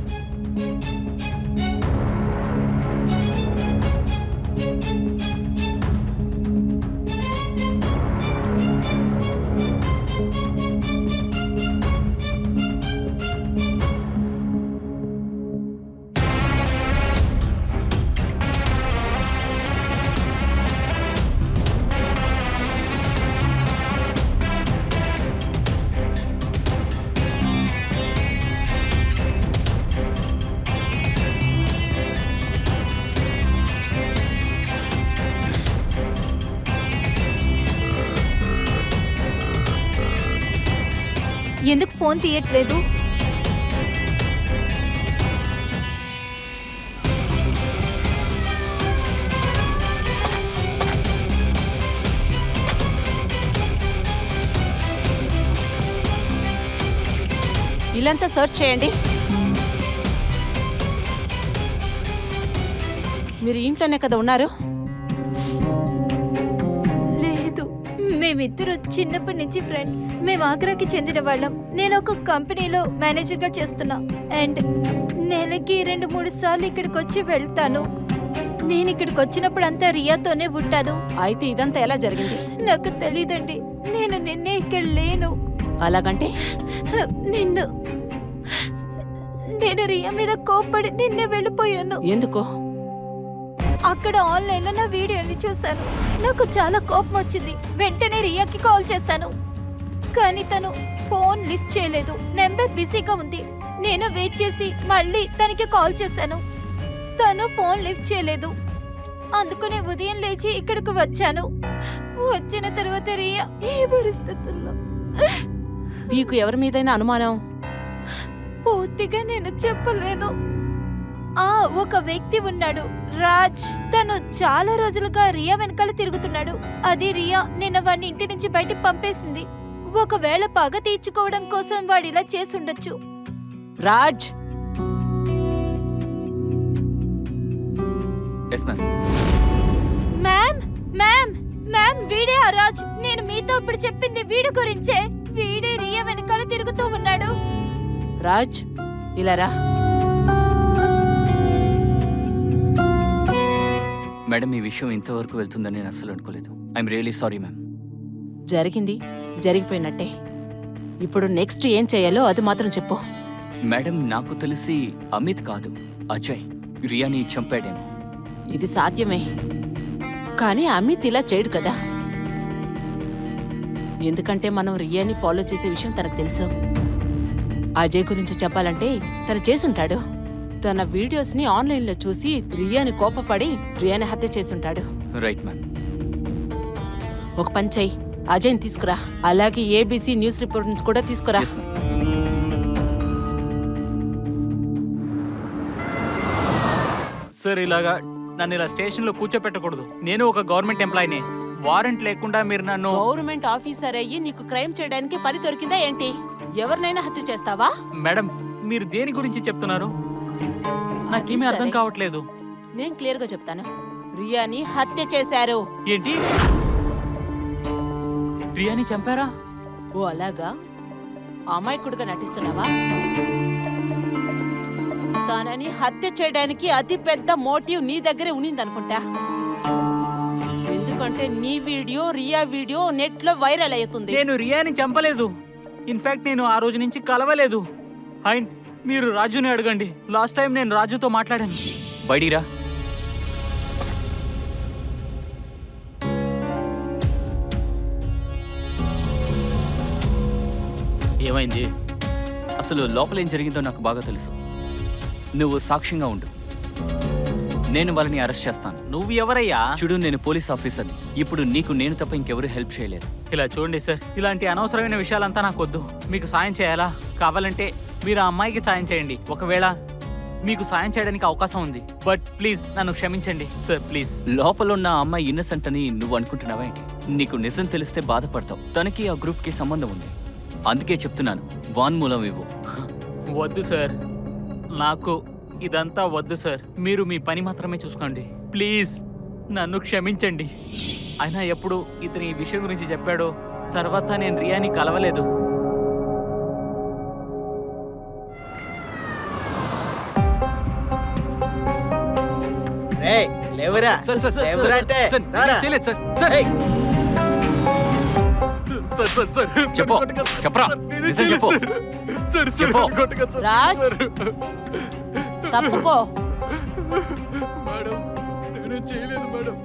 ఎందుకు ఫోన్ తీయట్లేదు? ఇల్లంతా సెర్చ్ చేయండి. మీరు ఇంట్లోనే కదా ఉన్నారు? లేదు, మేమిద్దరు చిన్నప్పటి నుంచి ఫ్రెండ్స్. మేము ఆగ్రాకి చెందిన వాళ్ళం. నేను ఒక కంపెనీలో మేనేజర్గా చేస్తున్నా అండ్ నెలకి 2-3 సార్లు ఇక్కడికి వచ్చి వెళ్తాను. నేను ఇక్కడికి వచ్చినప్పుడు అంతా రియాతోనే ఉంటాను. అయితే ఇదంతా ఎలా జరిగింది? నాకు తెలీదండి. నేను నిన్నే ఇక్కడ లేను. అలాగంటే నేను రియా మీద కోప్పడి నిన్నే వెళ్ళిపోయాను. ఎందుకు? అక్కడ ఆన్లైన్ లో నా వీడియోని చూశాను. నాకు చాలా కోపం వచ్చింది. వెంటనే రియాకి కాల్ చేశాను, కానీ తను ఫోన్ లిఫ్ట్ చేయలేదు. నెంబర్ బిజీగా ఉంది. నేను వెయిట్ చేసి మళ్ళీ తనకి కాల్ చేశాను. తను ఫోన్ లిఫ్ట్ చేయలేదు. అందుకనే ఉదయం లేచి ఇక్కడికి వచ్చాను. వచ్చిన తర్వాత రియా ఈ పరిస్థితుల్లో. మీకు ఎవరి మీదైనా అనుమానం? పూర్తిగా నేను చెప్పలేను. ఒక వ్యక్తి ఉన్నాడు, రాజ్. తను చాలా రోజులుగా రియా వెనకాల తిరుగుతున్నాడు. అది రియా నిన్న వాడిని ఇంటి నుంచి బయటికి పంపేసింది. ఒకవేళ పగ తీర్చుకోవడం కోసం వాడు ఇలా చేసుండొచ్చు. రాజ్, మ్యామ్ మ్యామ్ మ్యామ్, వీడే ఆ రాజ్. నేను మీతో ఇప్పుడు చెప్పింది వీడి గురించే. వీడే రియా వెనకాల తిరుగుతూ ఉన్నాడు. రాజ్ ఇలా రా. మేడం, ఈ విషయం ఇంతవరకు వెళ్తుందని నేను అస్సలు అనుకోలేదు. I'm really sorry ma'am. జరిగింది జరిగిపోయినట్టే. ఇప్పుడు నెక్స్ట్ ఏం చేయాలో అది మాత్రం చెప్పు. మేడం, నాకు తెలిసి అమిత్ కాదు, అజయ్ రియాని చంపాడేమో. ఇది సాధ్యమే, కానీ అమిత్ ఇలా చేయడు కదా. ఎందుకంటే మనం రియాని ఫాలో చేసే విషయం తనకు తెలుసు. అజయ్ గురించి చెప్పాలంటే తను చేసుంటాడు. తన వీడియోస్ ని ఆన్లైన్ లో చూసి రియాని కోపపడి రియాని హత్య చేసుంటాడు. Right ma'am. ఒక పని చెయ్యి, అజయ్ని తీసుకురా. అలాగే ఏబీసీ న్యూస్ రిపోర్ట్ నుంచి కూడా తీసుకురా. Yes, ma'am. సార్, ఇలాగా నన్ను ఇలా స్టేషన్ లో కూర్చోపెట్టకూడదు. నేను ఒక గవర్నమెంట్ ఎంప్లాయీని. వారెంట్ లేకుండా మీరు నన్ను... గవర్నమెంట్ ఆఫీసర్ అయ్యి నీకు క్రైమ్ చేయడానికి పని దొరికిందా ఏంటి? ఎవరినైనా హత్య చేస్తావా? మేడం, మీరు దేని గురించి చెప్తున్నారు? నాకేమీ అర్థం సరే. కావట్లేదు. నేను క్లియర్ గా చెప్తాను. రియాని హత్య చేశారు. ఏంటి? రియాని చంపారా? ఓ అలాగా? అమాయకుడిగా నటిస్తున్నావా? తనని హత్య చేయడానికి అతి పెద్ద మోటివ్ నీ దగ్గరే ఉన్నిందనుకుంటా. ఎందుకంటే నీ వీడియో, రియా వీడియో నెట్ లో వైరల్ అవుతుంది. నేను రియాని చంపలేదు. ఇన్ఫాక్ట్ నేను ఆ రోజు నుంచి కలవలేదు. అండ్ మీరు రాజుని అడగండి. లాస్ట్ టైం నేను రాజుతో మాట్లాడాను. బయటిరా. ఏమైంది? అసలు లోపల ఏం జరిగిందో నాకు బాగా తెలుసు. నువ్వు సాక్ష్యంగా ఉండు. నేను వాళ్ళని అరెస్ట్ చేస్తాను. నువ్వు ఎవరయ్యా? చూడు, నేను పోలీస్ ఆఫీసర్ని. ఇప్పుడు నీకు నేను తప్ప ఇంకెవరు హెల్ప్ చేయలేరు. ఇలా చూడండి సార్, ఇలాంటి అనవసరమైన విషయాలంతా నాకు వద్దు. మీకు సాయం చేయాలా? కావాలంటే మీరు ఆ అమ్మాయికి సాయం చేయండి. ఒకవేళ మీకు సాయం చేయడానికి అవకాశం ఉంది. బట్ ప్లీజ్ నన్ను క్షమించండి సార్, ప్లీజ్. లోపల ఉన్న ఆ అమ్మాయి ఇన్నసెంట్ అని నువ్వు అనుకుంటున్నావా ఏంటి? నీకు నిజం తెలిస్తే బాధపడతావు. తనకి ఆ గ్రూప్ కి సంబంధం ఉంది. అందుకే చెప్తున్నాను, వాన్మూలం ఇవ్వు. వద్దు సార్, నాకు ఇదంతా వద్దు సార్. మీరు మీ పని మాత్రమే చూసుకోండి. ప్లీజ్ నన్ను క్షమించండి. అయినా ఎప్పుడు ఇతని ఈ విషయం గురించి చెప్పాడో తర్వాత నేను రియాని కలవలేదు. లేవరా సార్ సార్ సార్ లేవరా అంటే సార్, రారా. చేయలేదు సార్. సార్ ఏయ్, సార్ సార్ సార్ చెప్పు, చెప్పరా, నిజం చెప్పు. చెప్పు. రాజ్, తప్పుకో. మేడం, నేను చేయలేదు మేడం.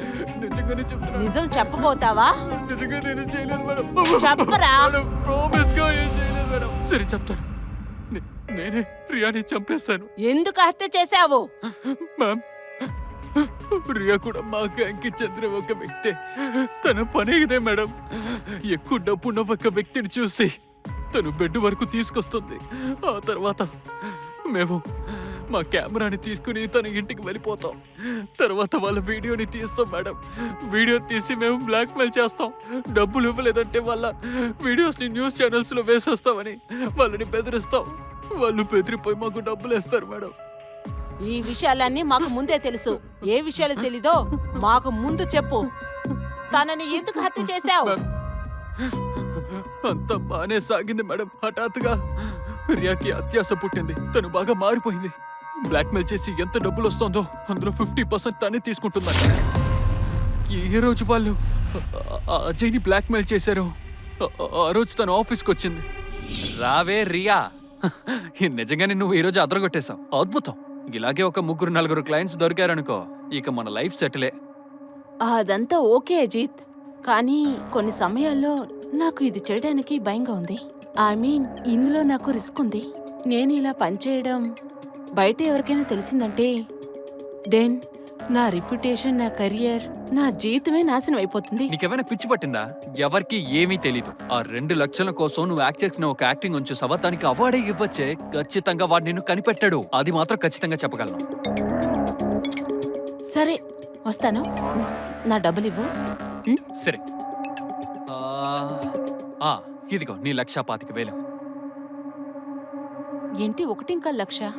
నిజంగానే చెప్తున్నా. నిజం చెప్పబోతావా? నిజంగా నేను చేయలేదు మేడం. చెప్పరా. మేడం, ప్రామిస్ గా ఏం చేయలేదు మేడం. సరే చెప్తాను. నేనే రియాని చంపేస్తాను. ఎందుకు హత్య చేశావు? మ్యామ్, రియా కూడా మా గ్యాంగ్కి చెందిన ఒక వ్యక్తే. తన పని ఇదే మేడం. ఎక్కువ డబ్బున్న ఒక వ్యక్తిని చూసి తను బెడ్ వరకు తీసుకొస్తుంది. ఆ తర్వాత మేము మా కెమెరాని తీసుకుని తన ఇంటికి వెళ్ళిపోతాం. తర్వాత వాళ్ళ వీడియోని తీస్తాం మేడం. వీడియో తీసి మేము బ్లాక్మెయిల్ చేస్తాం. డబ్బులు ఇవ్వలేదంటే వాళ్ళ వీడియోస్ని న్యూస్ ఛానల్స్లో వేసేస్తామని వాళ్ళని బెదిరిస్తాం. వాళ్ళు బెదిరిపోయి మాకు డబ్బులు వేస్తారు మేడం. ఈ విషయాలన్నీ మాకు ముందే తెలుసు. ఏ విషయాలు తెలీదో మాకు ముందు చెప్పు. తనని ఎందుకు హత్య చేశావు? అంతా బానే సాగింది మేడం. హఠాత్తుగా రియాకి అత్యాస పుట్టింది. తను బాగా మారిపోయింది. బ్లాక్మెయిల్ చేసి ఎంత డబ్బులు వస్తుందో అందులో 50% తనే తీసుకుంటుందంట. ఏ రోజు వాళ్ళు అజయ్ని బ్లాక్మెయిల్ చేశారో ఆ రోజు తను ఆఫీస్కి వచ్చింది. రావే రియా, నిజంగానే నువ్వు ఈ రోజు అదరగొట్టేశావు. అద్భుతం. ఇలాగే ఒక 3-4 క్లయింట్స్ దొరికారనుకో, ఇక మన లైఫ్ సెటిలే. అదంతా ఓకే అజిత్, కానీ కొన్ని సమయాల్లో నాకు ఇది చేయడానికి భయంగా ఉంది. ఐ మీన్, ఇందులో నాకు రిస్క్ ఉంది. నేను ఇలా పనిచేయడం బయట ఎవరికైనా తెలిసిందంటే దెన్ నా రిప్యుటేషన్, నా కెరియర్, నా జీవితమే నాశనం అయిపోతుంది. నీకేమైనా పిచ్చి పట్టిందా? ఎవరికి ఏమీ తెలీదు. ఆ 2 లక్షల కోసం నువ్వు యాక్ట్ చేసిన ఒక యాక్టింగ్ ఉంచేసావా? దానికి అవార్డే ఇవ్వచ్చే. ఖచ్చితంగా వాడు నిన్ను కనిపెట్టాడు. అది మాత్రం ఖచ్చితంగా చెప్పగలను. సరే, వస్తాను. నా డబ్బులు ఇవ్వు. సరే, ఇదిగో నీ 1,25,000. ఏంటి 1.1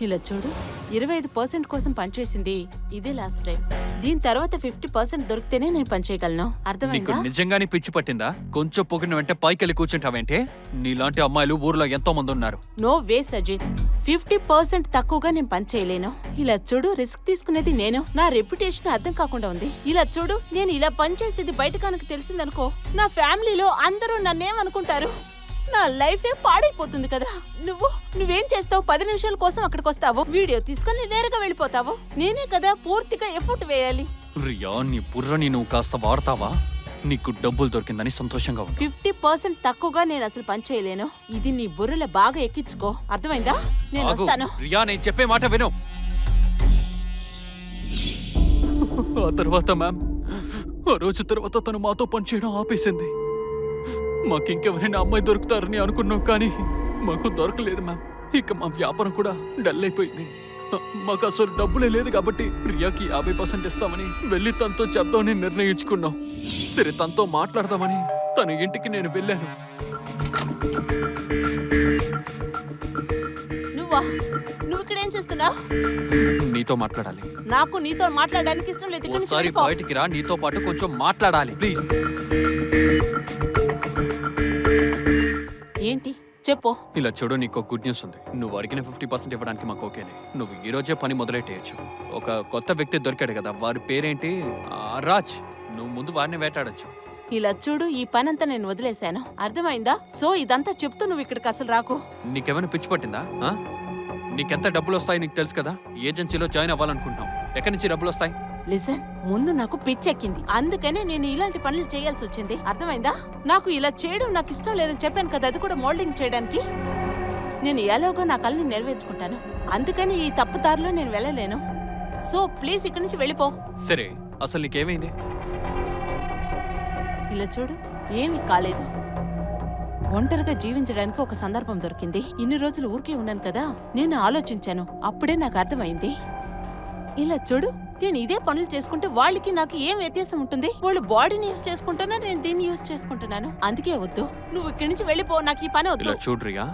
ఇలా చూడు, 25% కోసం పనిచేసింది ఇదే లాస్ట్ టైం. దీని తర్వాత 50% దొరికితేనే నేను పనిచేయగలను. నీకు అర్థమైందా? నిజంగానే పిచ్చి పట్టిందా? కొంచెం పొగిన వెంటే పైకెళ్ళి కూర్చుంటావేంటే? నీలాంటి అమ్మాయిలు ఊర్లో ఎంతో మంది ఉన్నారు. నో వే సజిత్, 50% తక్కువగా నేను పని చేయలేను. ఇలా చూడు, రిస్క్ తీసుకునేది నేను. నా రెప్యుటేషన్ అర్థం కాకుండా ఉంది. ఇలా చూడు, నేను ఇలా పని చేసేది బయట కనుక తెలిసిందనుకో, నా ఫ్యామిలీలో అందరూ నన్నేమనుకుంటారు? నా లైఫే పాడైపోతుంది కదా. నువ్వేం చేస్తావు? 10 నిమిషాల కోసం అక్కడికి వస్తావు, వీడియో తీసుకొని నేరుగా వెళ్ళిపోతావు. నేనే కదా పూర్తిగా ఎఫర్ట్ వేయాలి. రియా, నీ బుర్రని నువ్వు కాస్త వాడతావా? నీకు డబ్బులు దొరికిందని సంతోషంగా ఉంది. 50% తక్కువగా నేను అసలు పని చేయలేను. ఇది నీ బుర్రలో బాగా ఎక్కించుకో. అర్థమైందా? నేను ఆగు. వస్తాను. రియా, నేను చెప్పే మాట విను. ఆ తర్వాత మ్యామ్, ఆ రోజు తర్వాత తను మాతో పనిచేయడం ఆపేసింది. మాకింకెవరైనా అమ్మాయి దొరుకుతారని అనుకున్నాం, కానీ మాకు దొరకలేదు మ్యామ్. ఇక మా వ్యాపారం కూడా డల్ అయిపోయింది. మాకు అసలు డబ్బులే లేదు కాబట్టి రియాకి 50% ఇస్తామని వెళ్ళి తనతో చెప్దామని నిర్ణయించుకున్నాం. సరే, తనతో మాట్లాడదామని తన ఇంటికి నేను వెళ్ళాను. నువ్వు ఇక్కడ ఏం చేస్తున్నావు? నీతో మాట్లాడాలి. నాకు నీతో మాట్లాడడానికి ఇష్టం లేదు. ఇక్కడి నుంచి ఒకసారి వెళ్ళిపో. బయటికి రా, నీతో పాటు కొంచెం మాట్లాడాలి ప్లీజ్. ఏంటి చెప్పు. ఇలా చూడు, నీకు గుడ్ న్యూస్ ఉంది. నువ్వు అడిగిన 50% ఇవ్వడానికి మాకు ఓకేనే. నువ్వు ఈ రోజే పని మొదలెట్టేయచ్చు. ఒక కొత్త వ్యక్తి దొరికాడు కదా, వారి పేరేంటి? రాజ్. నువ్వు ముందు వారిని వేటాడచ్చు. ఇలా చూడు, ఈ పనంతా నేను వదిలేశాను. అర్థమైందా? సో ఇదంతా చెప్తూ నువ్వు ఇక్కడికి అసలు రాకు. నీకేమైనా పిచ్చి పట్టిందా? నీకెంత డబ్బులు వస్తాయి నీకు తెలుసు కదా. ఏజెన్సీలో జాయిన్ అవ్వాలనుకుంటున్నావు. ఎక్కడి నుంచి డబ్బులు వస్తాయి? లిజన్, ముందు నాకు పిచ్చెక్కింది, అందుకనే నేను ఇలాంటి పనులు చేయాల్సి వచ్చింది. అర్థమైందా? నాకు ఇలా చేయడం నాకు ఇష్టం లేదని చెప్పాను కదా, అది కూడా మోల్డింగ్ చేయడానికి. నేను ఎలాగో నా కళ్ళని నెరవేర్చుకుంటాను, అందుకని ఈ తప్పుదారిలో నేను వెళ్ళలేను. సో ప్లీజ్ ఇక్కడి నుంచి వెళ్ళిపో. సరే, అసలు నీకేమైంది? ఇలా చూడు, ఏమీ కాలేదు. ఒంటరిగా జీవించడానికి ఒక సందర్భం దొరికింది. ఇన్ని రోజులు ఊరికే ఉన్నాను కదా, నేను ఆలోచించాను. అప్పుడే నాకు అర్థమైంది. ఇలా చూడు, నేను ఇదే పనులు చేసుకుంటే వాళ్ళకి నాకు ఏం వ్యత్యాసం ఉంటుంది? వాళ్ళు బాడీని యూజ్ చేసుకుంటున్నా, నేను దీన్ని యూజ్ చేసుకుంటున్నాను. అందుకే వద్దు, నువ్వు ఇక్కడి నుంచి వెళ్ళిపో. నాకు ఈ పని వద్దు. ఇలా చూడ్రియా,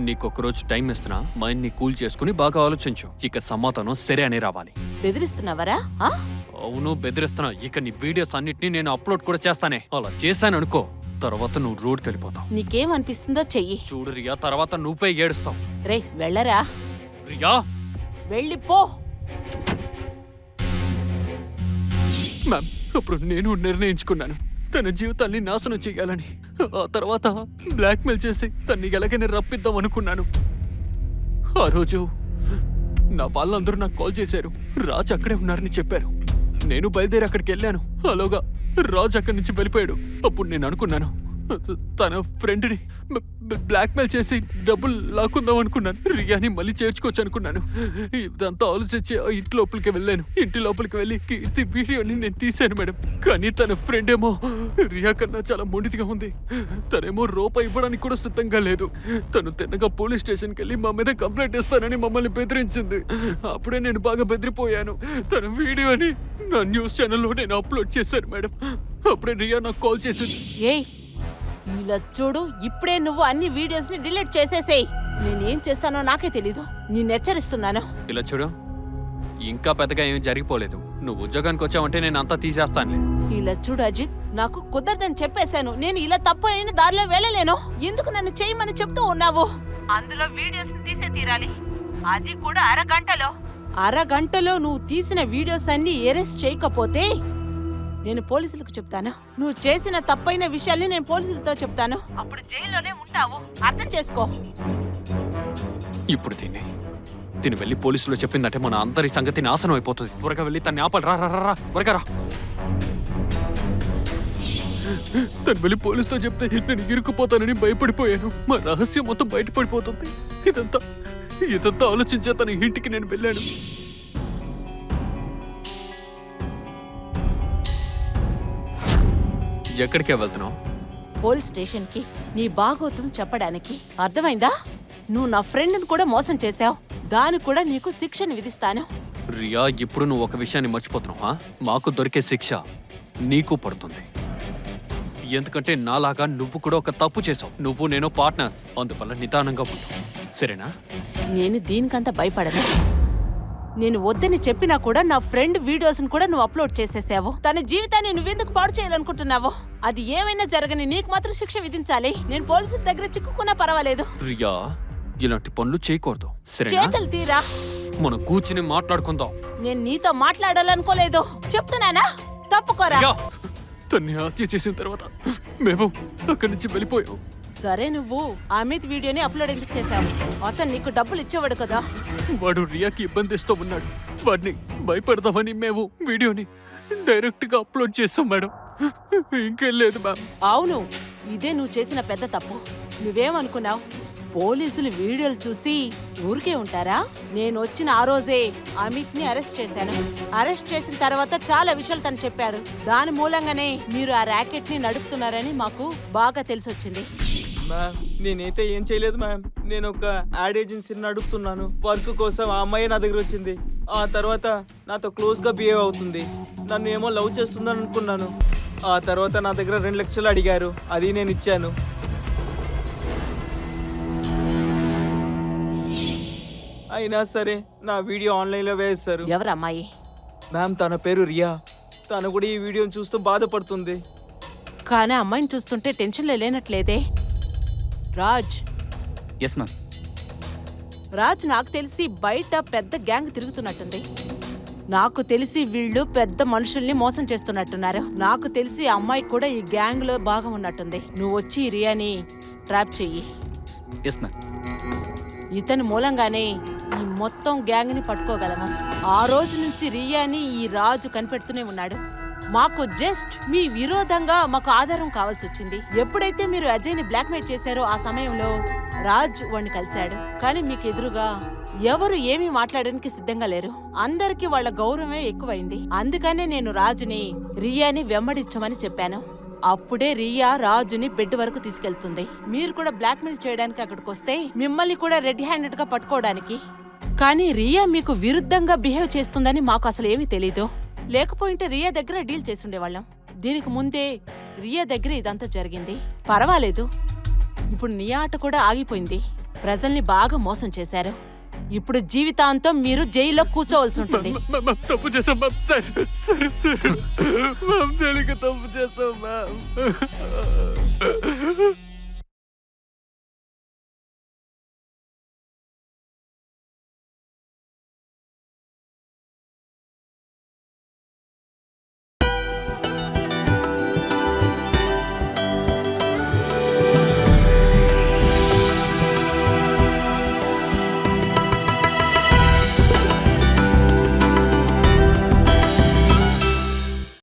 నీకొక రోజు టైం ఇస్తున్నా. మైండ్ ని కూల్ చేసుకుని బాగా ఆలోచించు. ఇక సమాధానం సరే అనే రావాలి. బెదిరిస్తున్నావరా? అవును, బెదిరిస్తున్నా. ఇక నీ వీడియోస్ అన్నిటిని నేను అప్లోడ్ కూడా చేస్తానే. అలా చేశాను అనుకో, తర్వాత నువ్వు రోడ్కి వెళ్ళిపోతావు. నీకేమనిపిస్తుందో చెయ్యి. చూడు రియా, తర్వాత నువ్వే ఏడుస్తావు. రే వెళ్ళరా, రియా. వెళ్ళిపో. మ్యామ్, అప్పుడు నేను నిర్ణయించుకున్నాను తన జీవితాన్ని నాశనం చేయాలని. ఆ తర్వాత బ్లాక్మెయిల్ చేసి తన్ని ఎలాగైనా రప్పిద్దాం అనుకున్నాను. ఆ రోజు నా వాళ్ళందరూ నాకు కాల్ చేశారు. రాజ్ అక్కడే ఉన్నారని చెప్పారు. నేను బయలుదేరి అక్కడికి వెళ్ళాను. అలాగా రాజ్ అక్కడి నుంచి వెళ్ళిపోయాడు. అప్పుడు నేను అనుకున్నాను, తన ఫ్రెండ్ని బ్లాక్మెయిల్ చేసి డబ్బులు లాక్కుందాం అనుకున్నాను. రియాని మళ్ళీ చేర్చుకోవచ్చు అనుకున్నాను. ఇదంతా ఆలోచించి ఆ ఇంటి లోపలికి వెళ్ళాను. ఇంటి లోపలికి వెళ్ళి కీర్తి వీడియోని నేను తీశాను మేడం. కానీ తన ఫ్రెండ్ ఏమో రియా కన్నా చాలా మొండిగా ఉంది. తనేమో రూపాయి ఇవ్వడానికి కూడా సిద్ధంగా లేదు. తను తిన్నగా పోలీస్ స్టేషన్కి వెళ్ళి మా మీద కంప్లైంట్ ఇస్తానని మమ్మల్ని బెదిరించింది. అప్పుడే నేను బాగా బెదిరిపోయాను. తన వీడియోని నా న్యూస్ ఛానల్లో నేను అప్లోడ్ చేశాను మేడం. అప్పుడే రియా నాకు కాల్ చేసింది. ఏయ్ ఇలా చూడు, ఇప్పుడే నువ్వు అన్ని వీడియోస్ ని డిలీట్ చేసేసేయ్. నేనేం చేస్తానో నాకే తెలీదు. నేను హెచ్చరిస్తున్నాను. ఇలా చూడు, ఇంకా పెద్దగా ఏం జరిగిపోలేదు. నువ్వు ఉద్యోగానికి వచ్చావంటే నేను అంతా తీసేస్తానులే. ఇలా చూడు అజిత్, నాకు కుదరదని చెప్పేశాను. నేను ఇలా తప్పు అయిన దారిలో వెళ్ళలేను. ఎందుకు నన్ను చేయమని చెప్తూ ఉన్నావు? అందులో వీడియోస్ తీసే తీరాలి, అది కూడా అరగంటలో నువ్వు తీసిన వీడియోస్ అన్ని అరెస్ట్ చేయకపోతే నేను పోలీసులకు చెప్తాను. నువ్వు చేసిన తప్పైన విషయాల్ని నేను పోలీసులతో చెప్తాను. అప్పుడు జైల్లోనే ఉంటావు, అర్థం చేసుకో. ఇప్పుడు తిని వెళ్ళి పోలీసులో చెప్పిందంటే మన అందరి సంగతి నాశనం అయిపోతుంది. త్వరగా వెళ్ళి తన్ని ఆపాలి. రా రా రా, త్వరగా రా. తను వెళ్ళి పోలీసుతో చెప్తే నేను ఇరుక్కుపోతానని భయపడిపోయాను. మా రహస్యం మొత్తం బయటపడిపోతుంది. ఇదంతా ఆలోచించే తన ఇంటికి నేను వెళ్ళాను. ఎక్కడికే వెళ్తున్నావు? పోలీస్ స్టేషన్ కి నీ బాగోతం చెప్పడానికి. అర్థమైందా? నువ్వు నా ఫ్రెండ్ని కూడా మోసం చేశావు. దానికి కూడా నీకు శిక్షను విధిస్తాను. రియా, ఇప్పుడు నువ్వు ఒక విషయాన్ని మర్చిపోతున్నావా? మాకు దొరికే శిక్ష నీకు పడుతుంది. ఎందుకంటే నాలాగా నువ్వు కూడా ఒక తప్పు చేసావు. నువ్వు నేను పార్ట్నర్స్, అందువల్ల నిదానంగా ఉంటావు, సరేనా? నేను దీనికంతా భయపడను. నేను వద్దని చెప్పినా కూడా నా ఫ్రెండ్ వీడియోస్ కూడా నువ్వు అప్లోడ్ చేసేసావు. తన జీవితాన్ని నువ్వెందుకు పాడు చేయాలనుకుంటున్నావు? అది ఏమైనా జరగని నీకు మాత్రం శిక్ష విధించాలి. నేను పోలీసుల దగ్గర చిక్కుకున్నా పర్వాలేదు. రియా, ఇలాంటి పనులు చేయకూడదు, సరేనా? చేతులు తీరా. మనం కూర్చుని మాట్లాడుకుందాం. నేను నీతో మాట్లాడాలనుకోలేదు, చెప్తున్నానా? తప్పుకోరా. తన్ని హత్య చేసిన తర్వాత మేము అక్కడి నుంచి వెళ్ళిపోయాం. సరే, నువ్వు అమిత్ వీడియోని అప్లోడ్ ఎందుకు చేశావు? అతను నీకు డబ్బులు ఇచ్చేవాడు కదా. వాడు రియాకి ఇబ్బంది ఇస్తూ ఉన్నాడు. వాడిని భయపడదామని మేము వీడియోని డైరెక్ట్ గా అప్లోడ్ చేస్తాం మేడం. ఇంకేం లేదు మ్యామ్. అవును, ఇదే నువ్వు చేసిన పెద్ద తప్పు. నువ్వేమనుకున్నావు? పోలీసులు వీడియోలు చూసి ఊరికే ఉంటారా? నేను వచ్చిన ఆ రోజే అమిత్ ని అరెస్ట్ చేశాను. అరెస్ట్ చేసిన తర్వాత చాలా విషయాలు తను చెప్పాడు. దాని మూలంగానే మీరు ఆ ర్యాకెట్ ని నడుపుతున్నారని మాకు బాగా తెలిసొచ్చింది. మ్యామ్, నేనైతే ఏం చేయలేదు మ్యామ్. నేను ఒక యాడ్ ఏజెన్సీని నడుపుతున్నాను. వర్క్ కోసం ఆ అమ్మాయి నా దగ్గర వచ్చింది. ఆ తర్వాత నాతో క్లోజ్ గా బిహేవ్ అవుతుంది. నన్ను ఏమో లవ్ చేస్తుందని అనుకున్నాను. ఆ తర్వాత నా దగ్గర 2 లక్షలు అడిగారు, అది నేను ఇచ్చాను. అయినా సరే నా వీడియో ఆన్లైన్ లో వేస్తారు. ఎవరు అమ్మాయి? మ్యామ్, తన పేరు రియా. తను కూడా ఈ వీడియోని చూస్తూ బాధపడుతుంది. కానీ అమ్మాయిని చూస్తుంటే టెన్షన్లో లేనట్లేదే. రాజ్. Yes ma'am. రాజ్, నాకు తెలిసి బయట పెద్ద గ్యాంగ్ తిరుగుతున్నట్టుంది. నాకు తెలిసి వీళ్ళు పెద్ద మనుషుల్ని మోసం చేస్తున్నట్టున్నారు. నాకు తెలిసి అమ్మాయి కూడా ఈ గ్యాంగ్ లో భాగం ఉన్నట్టుంది. నువ్వు వచ్చి రియాని ట్రాప్ చెయ్యి. Yes ma'am. ఇతని మూలంగానే ఈ మొత్తం గ్యాంగ్ ని పట్టుకోగలము. ఆ రోజు నుంచి రియాని ఈ రాజు కనిపెడుతూనే ఉన్నాడు. మాకు జస్ట్ మీ విరోధంగా మాకు ఆధారం కావాల్సి వచ్చింది. ఎప్పుడైతే మీరు అజయ్ ని బ్లాక్మెయిల్ చేశారో ఆ సమయంలో రాజ్ వాడిని కలిశాడు. కానీ మీకు ఎదురుగా ఎవరు ఏమీ మాట్లాడడానికి సిద్ధంగా లేరు. అందరికీ వాళ్ళ గౌరవమే ఎక్కువైంది. అందుకనే నేను రాజుని రియాని వెంబడించమని చెప్పాను. అప్పుడే రియా రాజుని బెడ్ వరకు తీసుకెళ్తుంది. మీరు కూడా బ్లాక్మెయిల్ చేయడానికి అక్కడికి వస్తే మిమ్మల్ని కూడా రెడ్ హ్యాండెడ్ గా పట్టుకోవడానికి. కానీ రియా మీకు విరుద్ధంగా బిహేవ్ చేస్తుందని మాకు అసలు ఏమీ తెలీదు. లేకపోయింటే రియా దగ్గర డీల్ చేసుండేవాళ్ళం. దీనికి ముందే రియా దగ్గర ఇదంతా జరిగింది. పర్వాలేదు, ఇప్పుడు నీ ఆట కూడా ఆగిపోయింది. ప్రజల్ని బాగా మోసం చేశారు. ఇప్పుడు జీవితాంతం మీరు జైల్లో కూర్చోవలసి ఉంటుంది. తప్పు చేసాం మ్యామ్. సరే మ్యామ్, తప్పు చేసాం మ్యామ్.